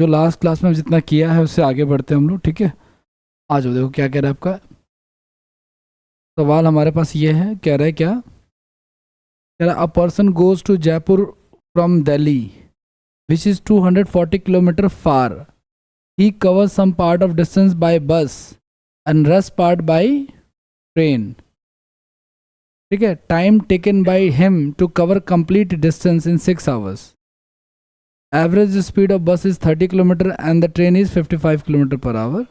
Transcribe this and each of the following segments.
जो last class में जितना किया है उससे आगे बढ़ते हैं हम लोग, ठीक है। आ जाओ, देखो क्या कह रहा है आपका सवाल। हमारे पास ये है, कह रहा है क्या, कह रहा है a person goes to Jaipur from Delhi which is 240 kilometre far. He cover some part of distance by bus and rest part by train. ठीक है, time taken by him to cover complete distance in 6 hours. Average speed of bus is 30 kilometer and the train is 55 kilometer per hour.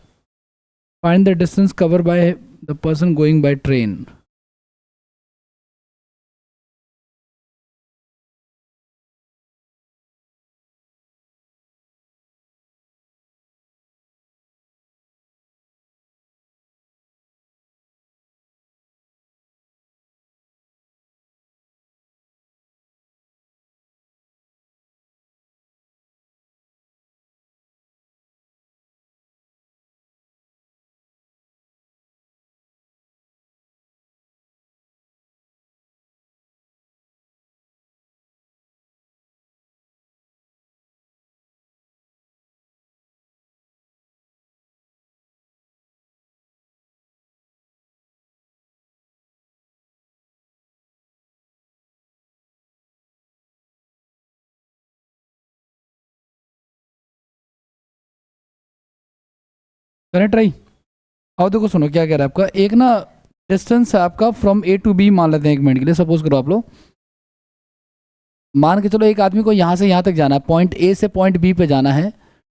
Find the distance covered by the person going by train. Correct रही। और देखो सुनो क्या कह रहा है आपका, एक ना डिस्टेंस है आपका फ्रॉम ए टू बी, मान लेते हैं 1 मिनट के लिए, सपोज करो आप लोग, मान के चलो एक आदमी को यहाँ से यहाँ तक जाना है, पॉइंट ए से पॉइंट बी पे जाना है,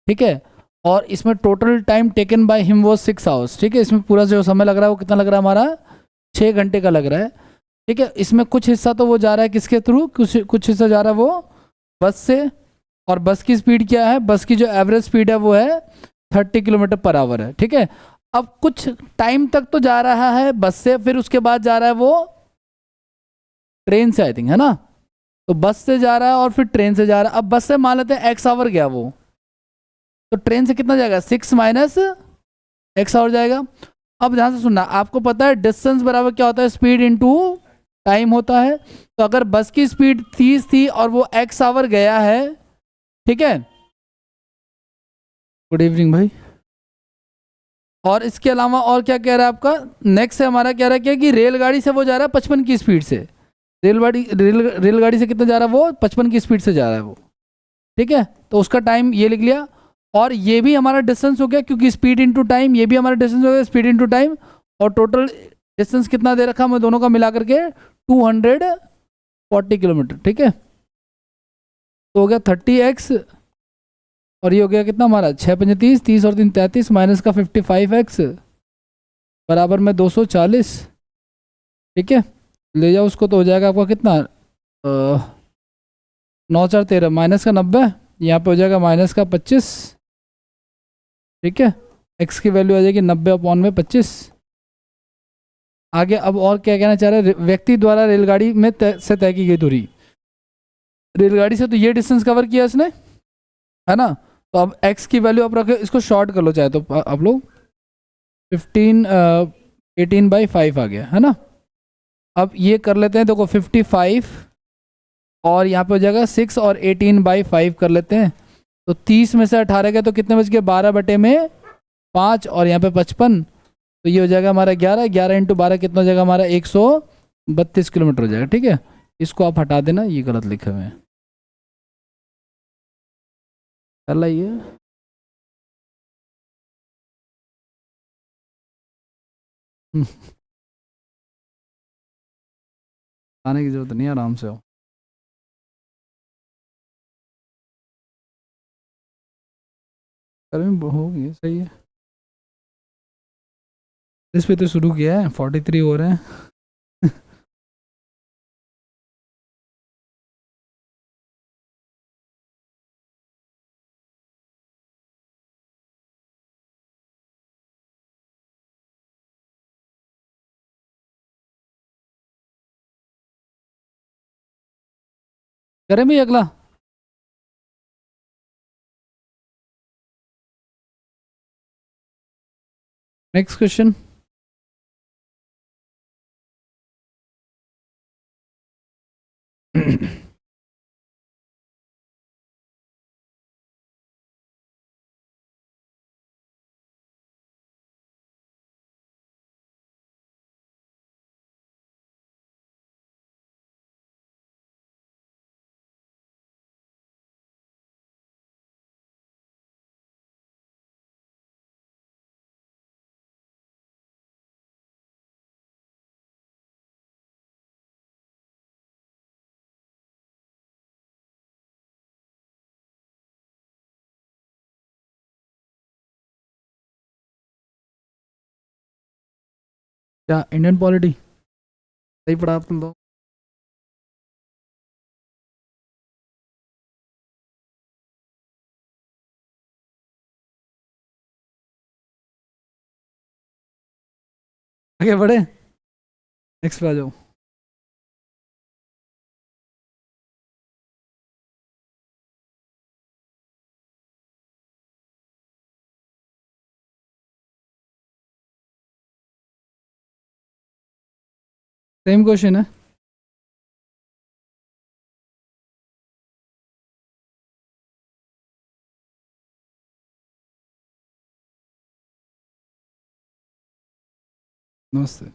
ठीक है। और इसमें total time taken by him वो 6 hours, ठीक है। इसमें पूरा जो समय लग रहा है वो कितना लग रहा है हमारा, 6 घंटे का लग रहा है, ठीक है। इसमें कुछ हिस्सा तो वो जा रहा है किसके थ्रू, कुछ हिस्सा जा रहा है वो बस से। और बस की स्पीड क्या है, बस की जो एवरेज स्पीड है वो है 30 किलोमीटर पर आवर है, ठीक है। अब कुछ टाइम तक तो जा रहा है बस से, फिर उसके बाद जा रहा है वो ट्रेन से, आई थिंक, है ना। तो बस से जा रहा है और फिर ट्रेन से जा रहा है। अब बस से मान लेते हैं x आवर गया वो, तो ट्रेन से कितना जाएगा, 6 - x आवर जाएगा। अब ध्यान से सुनना, आपको पता है डिस्टेंस बराबर क्या होता है, स्पीड इनटू टाइम होता है। तो अगर बस की स्पीड 30 थी और वो x आवर गया है, ठीक है। गुड इवनिंग भाई। और इसके अलावा और क्या कह रहा है आपका, नेक्स्ट है हमारा, कह रहा है क्या कि रेलगाड़ी से वो जा रहा है 55 की स्पीड से। रेलगाड़ी से कितना जा रहा है वो, 55 की स्पीड से जा रहा है वो, ठीक है। तो उसका टाइम ये लिख लिया। और ये भी हमारा डिस्टेंस हो गया, क्योंकि स्पीड इनटू टाइम, ये भी हमारा डिस्टेंस हो गया, स्पीड इनटू टाइम। और टोटल डिस्टेंस कितना दे रखा मैं दोनों का मिला करके, 240 किलोमीटर, ठीक है। तो हो गया 30x, और ये हो गया कितना हमारा, 6×5 = 30, 30 और 3 = 33, माइनस का 55x बराबर में 240, ठीक है। ले जाओ उसको, तो हो जाएगा आपका कितना, 9×4 = 13, माइनस का 90, यहाँ पे हो जाएगा माइनस का 25, ठीक है। x की वैल्यू आ जाएगी 90/25। आगे अब और क्या कहना चाह रहे हैं, व्यक्ति द्वारा रेलगाड़ी में से तय की गई दूरी। रेलगाड़ी से तो ये डिस्टेंस कवर किया इसने, है ना। तो अब x की वैल्यू आप रखे, इसको शॉर्ट कर लो चाहे तो आप लोग, 18/5 आ गया, है ना। अब ये कर लेते हैं, देखो 55 और यहाँ पे हो जाएगा 6 और 18/5 कर लेते हैं। तो 30 में से 18 गए तो कितने बच गए, 12/5, और यहाँ पे 55। तो ये हो जाएगा हमारा 11, 11 × 12 कितना हो जाएगा हमारा, 132 किलोमीटर हो जाएगा, ठीक है। इसको आप हटा देना, ये गलत लिखे हुए हैं, चल रहा ये। आने की जरूरत नहीं है, आराम से हो। गर्मी होगी, सही है। इस पे तो शुरू किया है, 43 हो रहे हैं। करें भाई अगला। Next question. क्या इंडियन पॉलिटी सही पढ़ा आप तुम तो। आगे बढ़े, नेक्स्ट पे आ जाओ। सेम क्वेश्चन है। नमस्ते।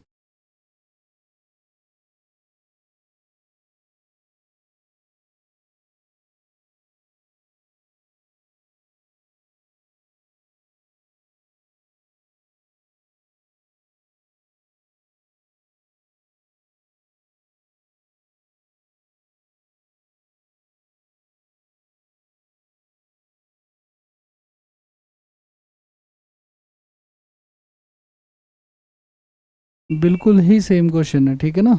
बिल्कुल ही सेम क्वेश्चन है, ठीक है ना।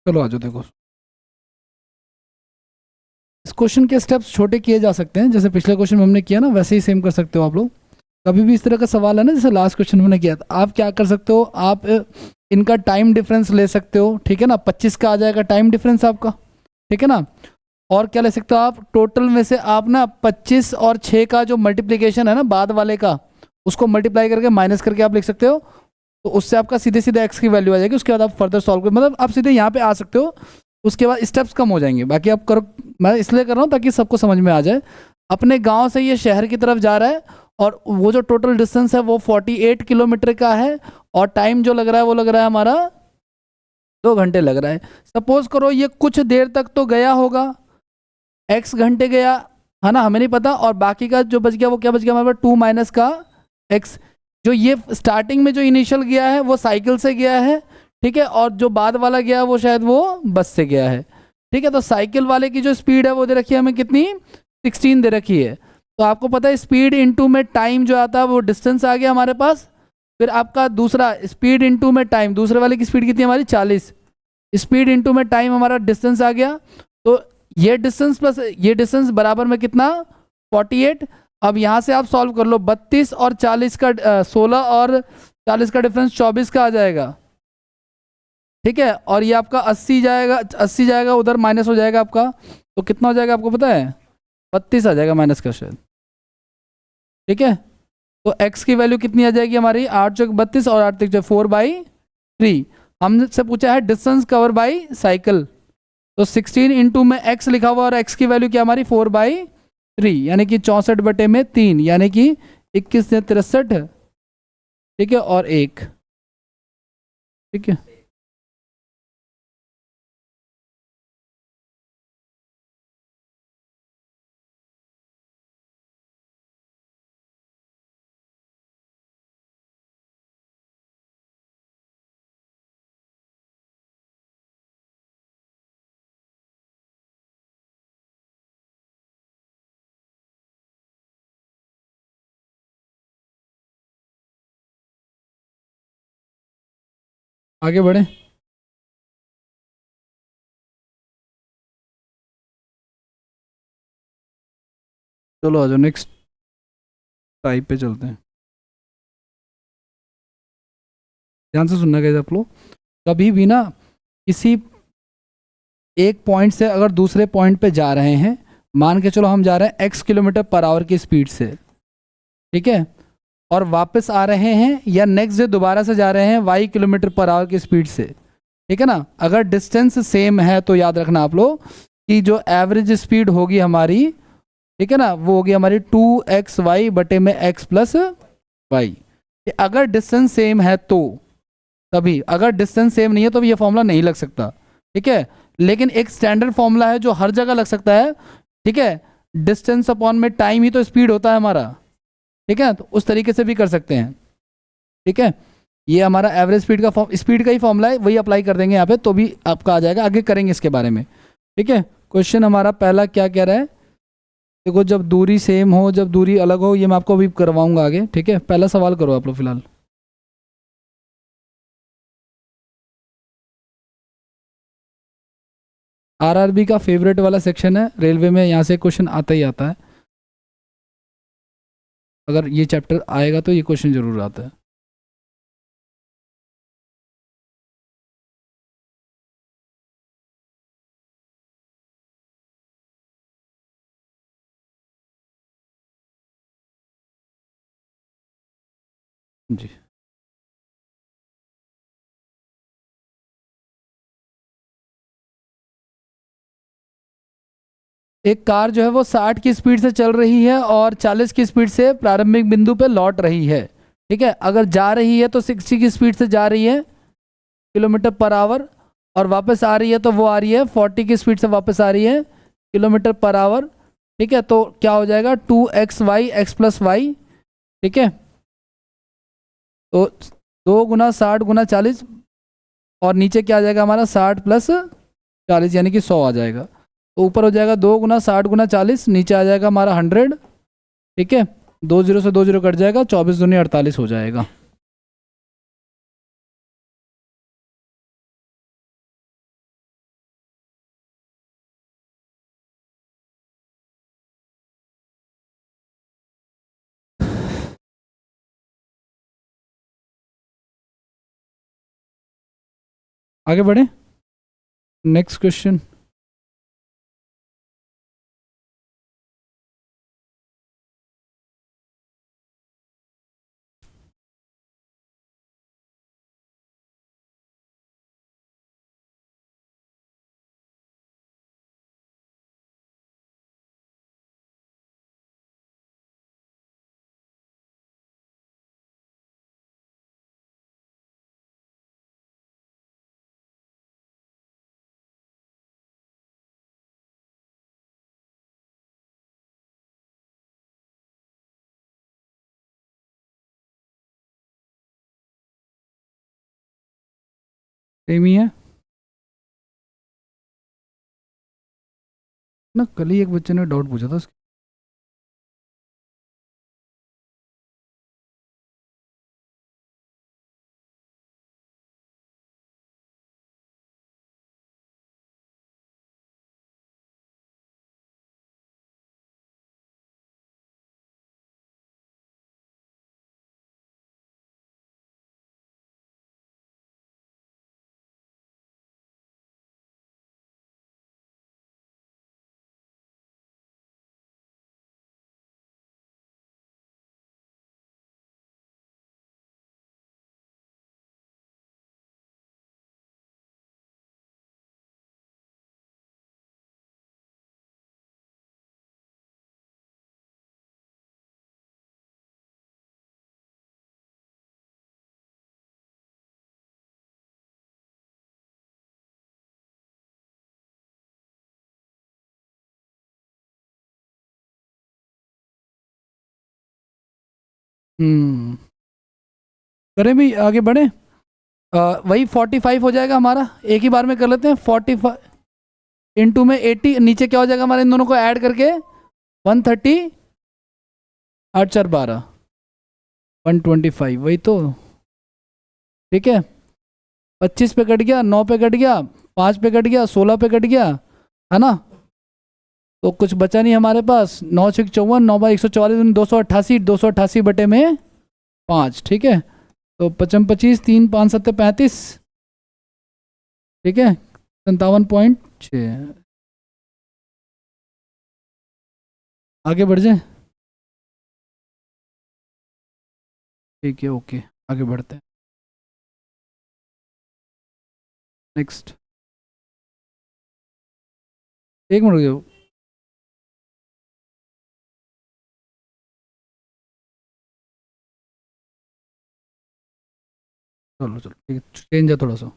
चलो आ जाओ, देखो इस क्वेश्चन के स्टेप्स छोटे किए जा सकते हैं, जैसे पिछले क्वेश्चन में हमने किया ना वैसे ही सेम कर सकते हो आप लोग। कभी भी इस तरह का सवाल है ना, जैसे लास्ट क्वेश्चन मैंने किया था, आप क्या कर सकते हो, आप इनका टाइम डिफरेंस ले सकते हो, ठीक है ना। 25 का आ जाएगा टाइम डिफरेंस आपका, ठीक है ना। और क्या ले सकते हो आप, टोटल में से आप ना 25 और 6 का जो मल्टीप्लीकेशन है ना बाद वाले का, उसको मल्टीप्लाई करके माइनस करके आप लिख सकते हो। तो उससे आपका सीधे सीधे एक्स की वैल्यू आ जाएगी। उसके बाद आप फर्दर सॉल्व कर, मतलब आप सीधे यहाँ पे आ सकते हो। उसके बाद स्टेप्स कम हो जाएंगे, बाकी आप करो। मैं इसलिए कर रहा हूँ ताकि सबको समझ में आ जाए। अपने गांव से ये शहर की तरफ जा रहा है, और वो जो टोटल डिस्टेंस है वो 48 किलोमीटर का है, और टाइम जो लग रहा है वो लग रहा है हमारा 2 घंटे लग रहा है। सपोज करो ये कुछ देर तक तो गया होगा, एक्स घंटे गया, है ना, हमें नहीं पता। और बाकी का जो बच गया वो क्या बच गया हमारे पास, 2 माइनस का एक्स। जो ये स्टार्टिंग में जो इनिशियल गया है वो साइकिल से गया है, ठीक है। और जो बाद वाला गया वो शायद वो बस से गया है, ठीक है। तो साइकिल वाले की जो स्पीड है वो दे रखी है हमें कितनी, 16 दे रखी है। तो आपको पता है स्पीड इनटू में टाइम जो आता है वो डिस्टेंस आ गया हमारे पास। फिर आपका दूसरा स्पीड इनटू में टाइम, दूसरे वाले की स्पीड कितनी है हमारी 40, स्पीड इनटू में टाइम हमारा डिस्टेंस आ गया। तो ये डिस्टेंस प्लस ये डिस्टेंस बराबर में कितना, 48। अब यहाँ से आप सॉल्व कर लो, 32 और 40 का 16 और 40 का डिफरेंस 24 का आ जाएगा, ठीक है। और ये आपका 80 जाएगा, 80 जाएगा उधर माइनस हो जाएगा आपका। तो कितना हो जाएगा आपको पता है, 32 आ जाएगा माइनस का शायद, ठीक है। तो x की वैल्यू कितनी आ जाएगी हमारी, 8 चौक 32 और 8 तिक 4/3। हमसे पूछा है डिस्टेंस कवर बाई साइकिल। तो 16 इंटू में x लिखा हुआ और x की वैल्यू क्या हमारी 4/3, यानी कि 64/3, यानी कि 21 से 63, ठीक है, और 1, ठीक है। आगे बढ़े। चलो आ जाओ नेक्स्ट टाइप पे चलते हैं। ध्यान से सुनना गाइस आप लोग, कभी भी ना किसी एक पॉइंट से अगर दूसरे पॉइंट पे जा रहे हैं, मान के चलो हम जा रहे हैं x किलोमीटर पर आवर की स्पीड से, ठीक है, और वापस आ रहे हैं या नेक्स्ट डे दोबारा से जा रहे हैं y किलोमीटर पर आवर की स्पीड से, ठीक है ना, अगर डिस्टेंस सेम है तो याद रखना आप लोग कि जो एवरेज स्पीड होगी हमारी, ठीक है ना, वो होगी हमारी 2xy बटे में x प्लस वाई। अगर डिस्टेंस सेम है तो तभी, अगर डिस्टेंस सेम नहीं है तो ये फॉर्मूला नहीं लग सकता, ठीक है। लेकिन एक स्टैंडर्ड फॉर्मूला है जो हर जगह लग सकता है, ठीक है, डिस्टेंस अपॉन में टाइम ही तो स्पीड होता है हमारा, ठीक है, तो उस तरीके से भी कर सकते हैं, ठीक है। ये हमारा एवरेज स्पीड का स्पीड का ही फॉर्मूला है, वही अप्लाई कर देंगे यहाँ पे तो भी आपका आ जाएगा, आगे करेंगे इसके बारे में, ठीक है। क्वेश्चन हमारा पहला क्या कह रहा है, देखो जब दूरी सेम हो जब दूरी अलग हो, ये मैं आपको अभी करवाऊंगा आगे, ठीक है। पहला सवाल करो आप लोग फिलहाल। आरआरबी का फेवरेट वाला सेक्शन है रेलवे में, यहाँ से क्वेश्चन आता ही आता है, अगर ये चैप्टर आएगा तो ये क्वेश्चन जरूर आता है। जी, एक कार जो है वो 60 की स्पीड से चल रही है और 40 की स्पीड से प्रारंभिक बिंदु पे लौट रही है, ठीक है। अगर जा रही है तो 60 की स्पीड से जा रही है किलोमीटर पर आवर, और वापस आ रही है तो वो आ रही है 40 की स्पीड से वापस आ रही है किलोमीटर पर आवर, ठीक है। तो क्या हो जाएगा 2xy x प्लस वाई, ठीक है। तो 2 गुना 60 गुना 40, और नीचे क्या आ जाएगा हमारा 60 प्लस 40 यानी कि 100 आ जाएगा। तो ऊपर हो जाएगा 2 गुना 60 गुना 40, नीचे आ जाएगा हमारा 100, ठीक है। 2 जीरो से 2 जीरो कट जाएगा, 24 दूनी 48 हो जाएगा। आगे बढ़े नेक्स्ट क्वेश्चन। सेम ही है ना, कल ही एक बच्चे ने डाउट पूछा था उसके। हम्म, करें भी आगे बढ़े। वही 45 हो जाएगा हमारा, एक ही बार में कर लेते हैं। 45 इंटू में 80, नीचे क्या हो जाएगा हमारे इन दोनों को ऐड करके 130, 8 4 12, 125, वही तो, ठीक है। 25 पे कट गया, 9 पे कट गया, 5 पे कट गया, 16 पे कट गया, है ना। तो कुछ बचा नहीं हमारे पास। 9 6 54, 9 बाई 144, 288, 288 बटे में 5, ठीक है। तो 55 25, 3 5 7 35, ठीक है, 57.6। आगे बढ़ जाए, ठीक है, ओके, आगे बढ़ते हैं। नेक्स्ट, एक मिनट रुकिए। चलो चलो ठीक है, चेंज है थोड़ा सा।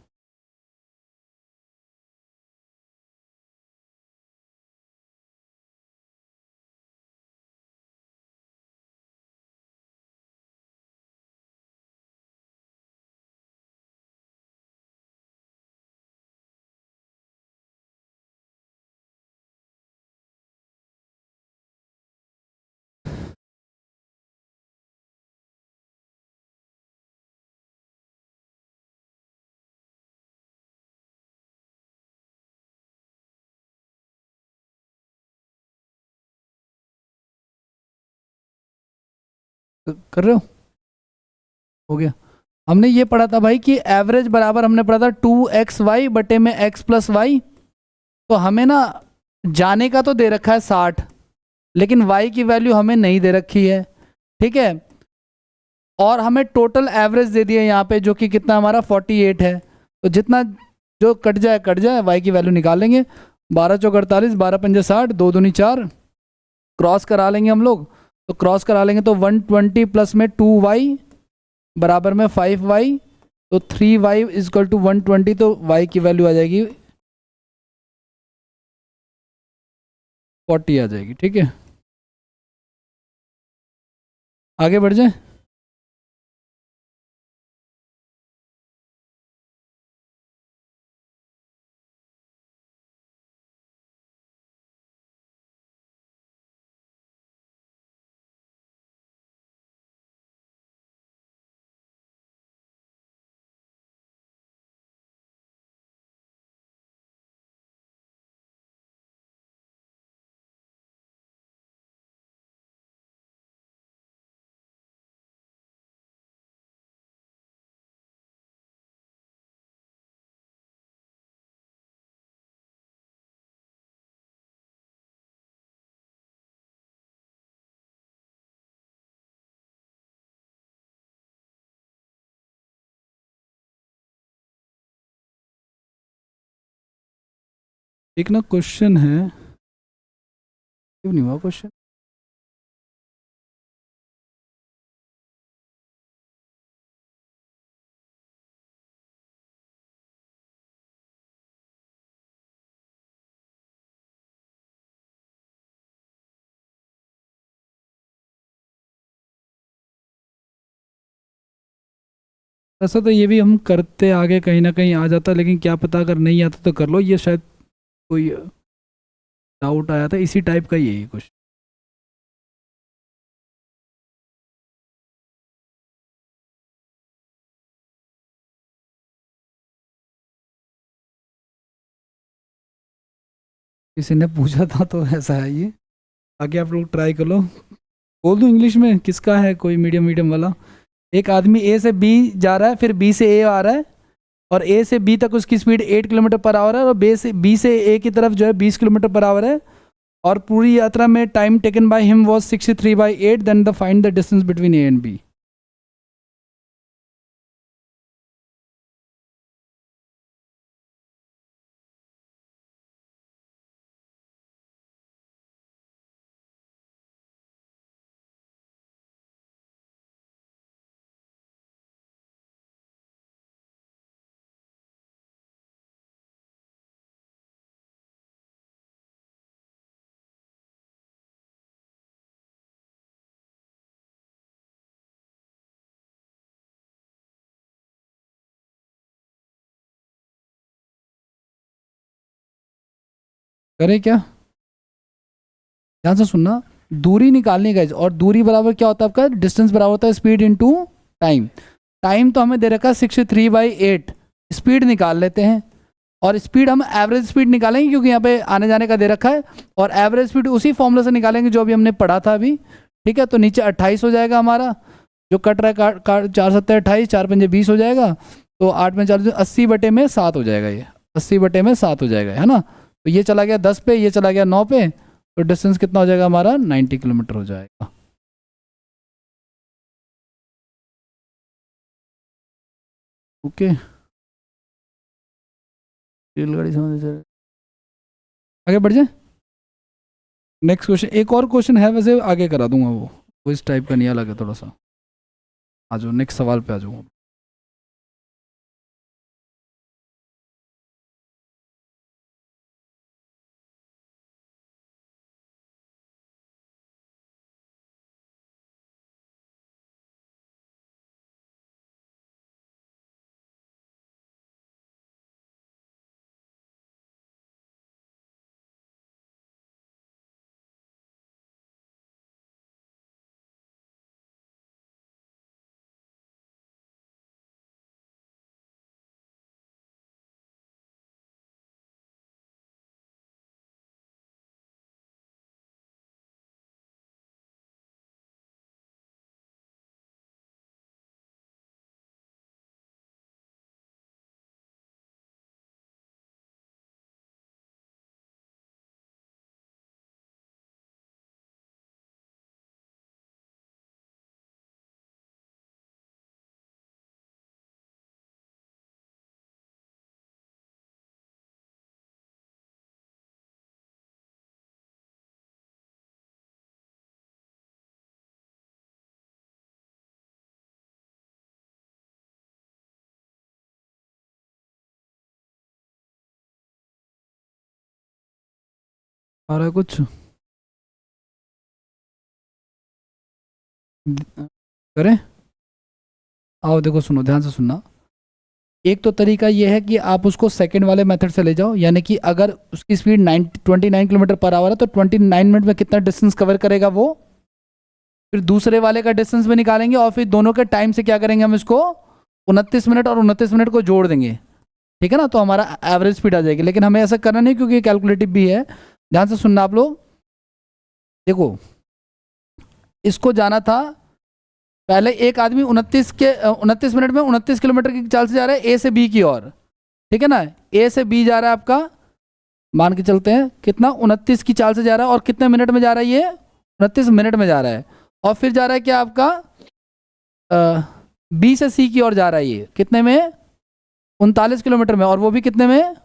कर रहे हो गया। हमने ये पढ़ा था भाई कि एवरेज बराबर, हमने पढ़ा था 2xy बटे में x प्लस वाई। तो हमें ना जाने का तो दे रखा है 60, लेकिन y की वैल्यू हमें नहीं दे रखी है, ठीक है। और हमें टोटल एवरेज दे दिया यहाँ पे, जो कि कितना हमारा 48 है। तो जितना जो कट जाए, y की वैल्यू निकाल लेंगे। 12 चौक 48, 12 पंजे 60, 2 दूनी 4, क्रॉस करा लेंगे हम लोग। तो क्रॉस करा लेंगे तो 120 प्लस में 2y बराबर में 5y, तो 3y इजकल टू 120, तो y की वैल्यू आ जाएगी 40 आ जाएगी, ठीक है। आगे बढ़ जाए। एक ना क्वेश्चन है, क्यों नहीं हुआ क्वेश्चन। ऐसा तो ये भी हम करते आगे कहीं ना कहीं आ जाता, लेकिन क्या पता अगर नहीं आता तो कर लो। ये शायद कोई डाउट आया था, इसी टाइप का ही है ये कुछ। किसी ने पूछा था तो ऐसा है ये। आगे आप लोग ट्राई कर लो। बोल दूँ इंग्लिश में किसका है, कोई मीडियम मीडियम वाला। एक आदमी ए से बी जा रहा है, फिर बी से ए आ रहा है, और ए से बी तक उसकी स्पीड 8 किलोमीटर पर आवर है, और बी से ए की तरफ जो है 20 किलोमीटर पर आवर है, और पूरी यात्रा में time taken by him was 63/8। Then the find the distance between A and B. करें क्या, ध्यान से सुनना। दूरी निकालनी है, और दूरी बराबर क्या होता है आपका, डिस्टेंस बराबर होता है स्पीड इनटू टाइम। टाइम तो हमें दे रखा है 63/8, स्पीड निकाल लेते हैं, और स्पीड हम एवरेज स्पीड निकालेंगे क्योंकि यहाँ पे आने जाने का दे रखा है, और एवरेज स्पीड उसी फॉर्मूला से निकालेंगे जो अभी हमने पढ़ा था अभी, ठीक है। तो नीचे 28 हो जाएगा हमारा, जो कट रहा है काट काट 4×7=28, 4×5=20 हो जाएगा, तो 8×4 80/7 हो जाएगा, ये 80/7 हो जाएगा, है ना। तो ये चला गया 10 पे, ये चला गया 9 पे, तो डिस्टेंस कितना हो जाएगा हमारा, 90 किलोमीटर हो जाएगा। ओके, रेलगाड़ी समझ, आगे बढ़ जाए। नेक्स्ट क्वेश्चन, एक और क्वेश्चन है वैसे, आगे करा दूंगा वो इस टाइप का नहीं, अलग है थोड़ा सा। आ जाओ नेक्स्ट सवाल पे आ जाऊँ। आ रहा है कुछ, करें। आओ देखो, सुनो ध्यान से सुनना। एक तो तरीका ये है कि आप उसको सेकंड वाले मेथड से ले जाओ, यानी कि अगर उसकी स्पीड 29 किलोमीटर पर आवर है तो 29 मिनट में कितना डिस्टेंस कवर करेगा वो, फिर दूसरे वाले का डिस्टेंस भी निकालेंगे, और फिर दोनों के टाइम से क्या करेंगे हम इसको 29 मिनट और 29 मिनट को जोड़ देंगे, ठीक है ना। तो हमारा एवरेज स्पीड आ जाएगी, लेकिन हमें ऐसा करना नहीं क्योंकि कैलकुलेटिव भी है। ध्यान से सुनना आप लोग, देखो इसको जाना था, पहले एक आदमी 29 मिनट में 29 किलोमीटर की चाल से जा रहा है ए से बी की ओर, ठीक है ना। ए से बी जा रहा है आपका, मान के चलते हैं कितना 29 की चाल से जा रहा है, और कितने मिनट में जा रहा है ये, 29 मिनट में जा रहा है। और फिर जा रहा है क्या आपका, बी से सी की ओर जा रहा है, ये कितने में, 39 किलोमीटर में, और वो भी कितने में,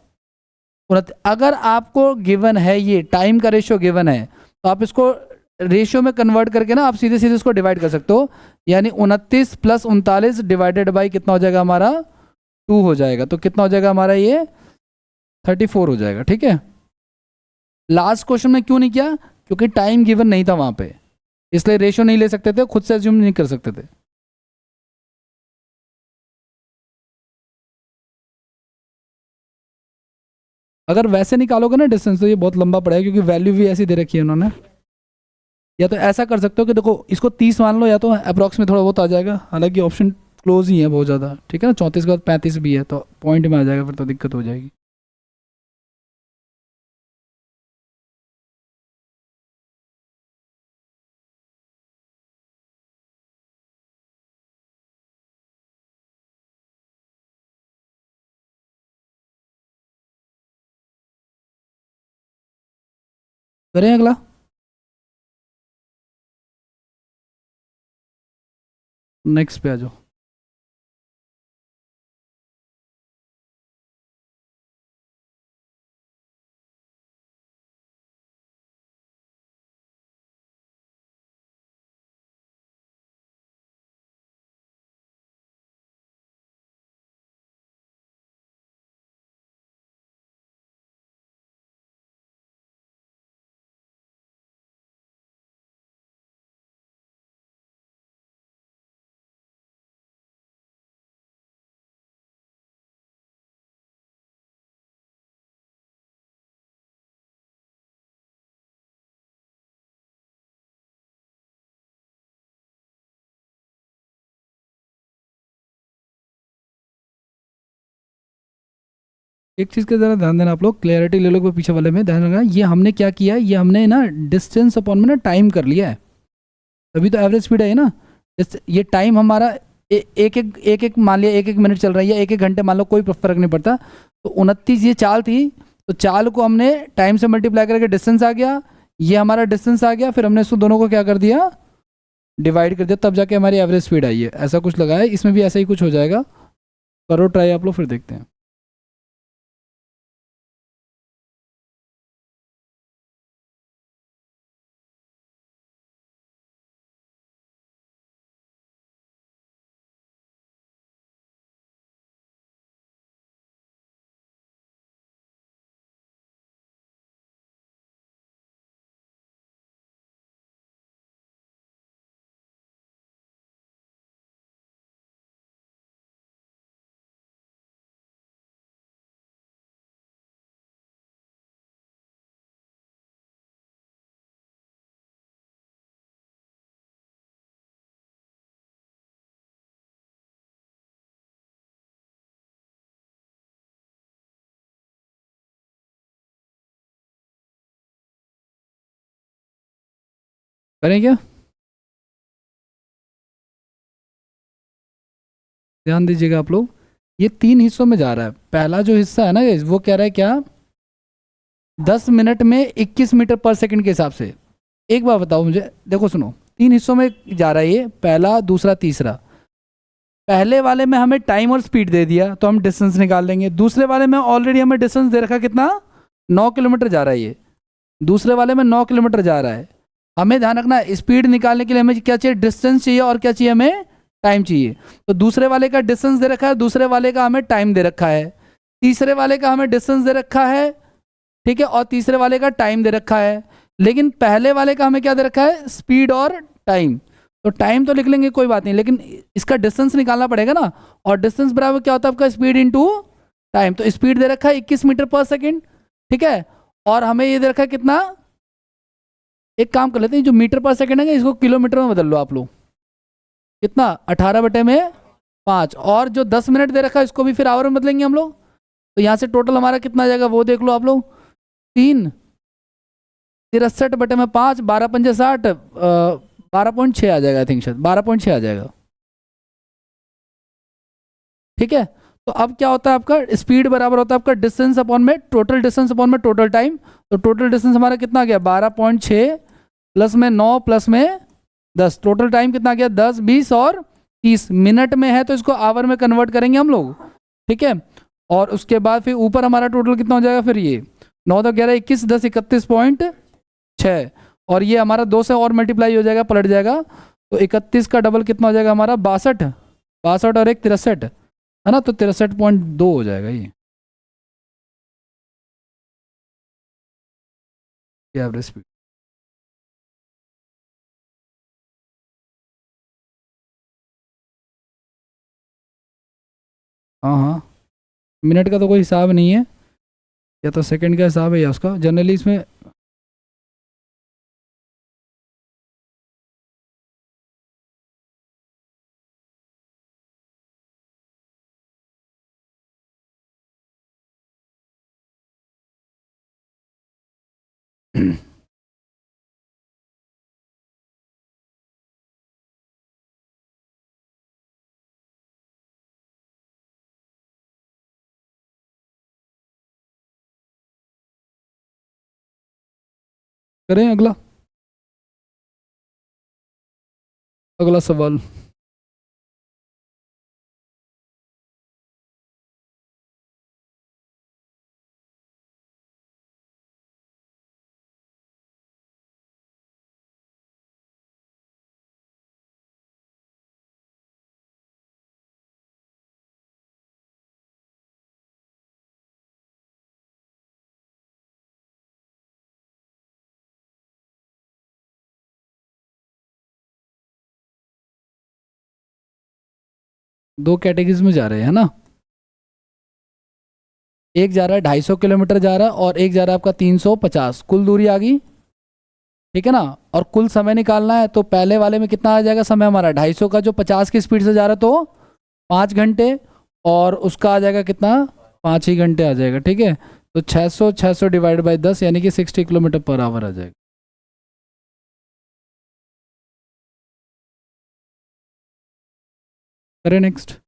अगर आपको गिवन है ये टाइम का रेशियो गिवन है, तो आप इसको रेशियो में कन्वर्ट करके ना आप सीधे सीधे इसको डिवाइड कर सकते हो, यानी 29 + 39 डिवाइडेड बाई कितना हो जाएगा हमारा, 2 हो जाएगा। तो कितना हो जाएगा हमारा ये, 34 हो जाएगा, ठीक है। लास्ट क्वेश्चन में क्यों नहीं किया, क्योंकि टाइम गिवन नहीं था वहां पे, इसलिए रेशियो नहीं ले सकते थे, खुद से अज्यूम नहीं कर सकते थे। अगर वैसे निकालोगे ना डिस्टेंस, तो ये बहुत लंबा पड़ेगा, क्योंकि वैल्यू भी ऐसी दे रखी है उन्होंने। या तो ऐसा कर सकते हो कि देखो इसको 30 मान लो, या तो अप्रॉक्स में थोड़ा बहुत आ जाएगा, हालांकि ऑप्शन क्लोज ही है बहुत ज़्यादा, ठीक है ना। 34 के बाद 35 भी है, तो पॉइंट में आ जाएगा, फिर तो दिक्कत हो जाएगी। करें अगला, नेक्स्ट पे आ जाओ। एक चीज़ का ज़रा ध्यान देना आप लोग, क्लैरिटी ले लो कोई पीछे वाले में ध्यान रखना। ये हमने क्या किया है, ये हमने ना डिस्टेंस अपॉन में ना टाइम कर लिया है, तभी तो एवरेज स्पीड है ना। ये टाइम हमारा एक एक मान लिया, एक एक मिनट चल रहा है या एक एक घंटे मान लो, कोई फर्क नहीं पड़ता। तो 29 ये चाल थी, तो चाल को हमने टाइम से मल्टीप्लाई करके डिस्टेंस आ गया, ये हमारा डिस्टेंस आ गया, फिर हमने इसको दोनों को क्या कर दिया, डिवाइड कर दिया, तब जाके हमारी एवरेज स्पीड आई है। ऐसा कुछ लगा है, इसमें भी ऐसा ही कुछ हो जाएगा। करो ट्राई आप लोग, फिर देखते हैं। करें क्या, ध्यान दीजिएगा आप लोग। ये 3 हिस्सों में जा रहा है। पहला जो हिस्सा है ना वो कह रहा है क्या, 10 मिनट में 21 मीटर पर सेकंड के हिसाब से। एक बार बताओ मुझे, देखो सुनो, 3 हिस्सों में जा रहा है ये, पहला दूसरा तीसरा। पहले वाले में हमें टाइम और स्पीड दे दिया तो हम डिस्टेंस निकाल लेंगे। दूसरे वाले में ऑलरेडी हमें डिस्टेंस दे रखा, कितना, 9 किलोमीटर जा रहा है ये, दूसरे वाले में 9 किलोमीटर जा रहा है। हमें ध्यान रखना, स्पीड निकालने के लिए हमें क्या चाहिए, डिस्टेंस चाहिए, और क्या चाहिए, हमें टाइम चाहिए। तो दूसरे वाले का डिस्टेंस दे रखा है, दूसरे वाले का हमें टाइम दे रखा है, तीसरे वाले का हमें डिस्टेंस दे रखा है, ठीक है, और तीसरे वाले का टाइम दे रखा है। लेकिन पहले वाले का हमें क्या दे रखा है, स्पीड और टाइम। तो टाइम तो लिख लेंगे कोई बात नहीं, लेकिन इसका डिस्टेंस निकालना पड़ेगा ना, और डिस्टेंस बराबर क्या होता है आपका, स्पीड इंटू टाइम। तो स्पीड दे रखा है 21 मीटर पर सेकेंड, ठीक है, और हमें ये दे रखा है कितना, एक काम कर लेते हैं, जो मीटर पर सेकेंड है इसको किलोमीटर में बदल लो आप लोग, कितना, 18/5, और जो 10 मिनट दे रखा है इसको भी फिर आवर में बदलेंगे हम लोग। तो यहाँ से टोटल हमारा कितना आ जाएगा वो देख लो आप लोग, 3 63/5, 12×5 = 60, 12.6 आ जाएगा, आई थिंक शायद 12.6 आ जाएगा, ठीक है। तो अब क्या होता है आपका, स्पीड बराबर होता है आपका डिस्टेंस अपॉन में टोटल डिस्टेंस अपॉन में टोटल टाइम। तो टोटल डिस्टेंस हमारा कितना गया, 12.6 प्लस में 9 प्लस में 10, टोटल टाइम कितना गया, 10, 20 और 30 मिनट में है, तो इसको आवर में कन्वर्ट करेंगे हम लोग, ठीक है। और उसके बाद फिर ऊपर हमारा टोटल कितना हो जाएगा, फिर ये 9 तो 11 21 10 31.6, और ये हमारा 2 से और मल्टीप्लाई हो जाएगा, पलट जाएगा। तो 31 का डबल कितना हो जाएगा हमारा, 62, 62 और 1 63, है ना, तो 63.2 हो जाएगा ये एवरेज स्पीड। हाँ हाँ, मिनट का तो कोई हिसाब नहीं है, या तो सेकंड का हिसाब है या उसका, जनरली इसमें करें अगला, अगला सवाल। दो कैटेगरीज में जा रहे हैं ना, एक जा रहा है 250 किलोमीटर जा रहा है, और एक जा रहा है आपका 350, कुल दूरी आ गई, ठीक है ना। और कुल समय निकालना है, तो पहले वाले में कितना आ जाएगा समय हमारा, 250 का जो 50 की स्पीड से जा रहा है तो 5 घंटे, और उसका आ जाएगा कितना, 5 ही घंटे आ जाएगा, ठीक है। तो 600 डिवाइड बाई 10 यानी कि 60 किलोमीटर पर आवर आ जाएगा। करें नेक्स्ट।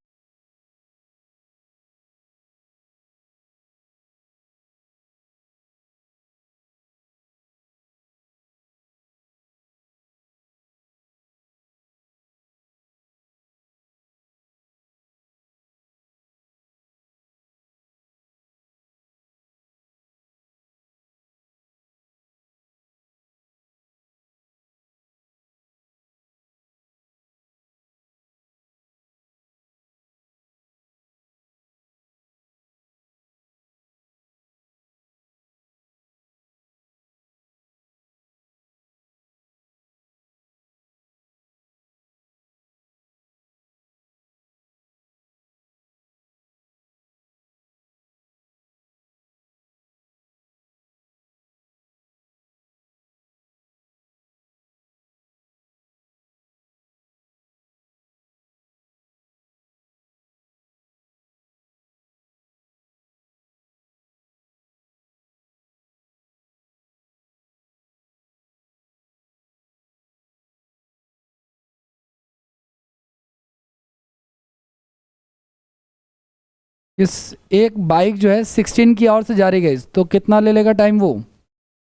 इस एक बाइक जो है 16 की आवर से जा रही है, तो कितना ले लेगा टाइम वो?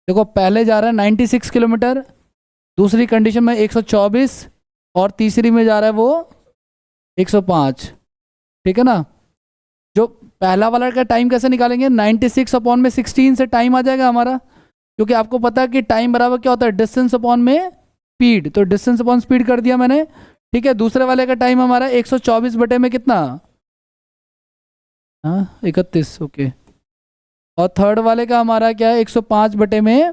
देखो पहले जा रहा है 96 किलोमीटर, दूसरी कंडीशन में 124, और तीसरी में जा रहा है वो 105, ठीक है ना। जो पहला वाला का टाइम कैसे निकालेंगे? 96 अपॉन में 16 से टाइम आ जाएगा हमारा, क्योंकि आपको पता है कि टाइम बराबर क्या होता है, डिस्टेंस अपॉन में स्पीड, तो डिस्टेंस अपॉन स्पीड कर दिया मैंने, ठीक है। दूसरे वाले का टाइम हमारा 124 बटे में कितना, हाँ 31, ओके। और थर्ड वाले का हमारा क्या है, 105 बटे में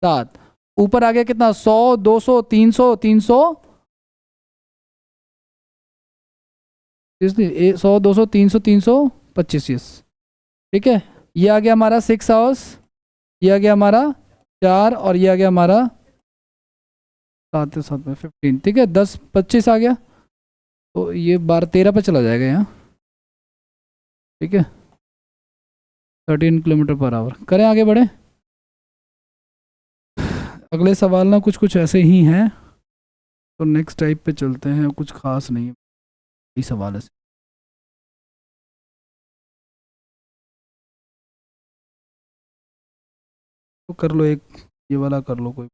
7। ऊपर आ गया कितना, 100, 200, 300, 300, 100, 200, 300, 325, यस, ठीक है। ये आ गया हमारा 6 आवर्स, ये आ गया हमारा 4, और ये आ गया हमारा 7 में 15, ठीक है। 10, 25 आ गया, तो ये 12, 13 पे चला जाएगा यहाँ, ठीक है। 13 किलोमीटर पर आवर। करें आगे बढ़े। अगले सवाल ना कुछ कुछ ऐसे ही हैं, तो नेक्स्ट टाइप पे चलते हैं, कुछ खास नहीं है, यही सवाल है। तो कर लो एक, ये वाला कर लो, कोई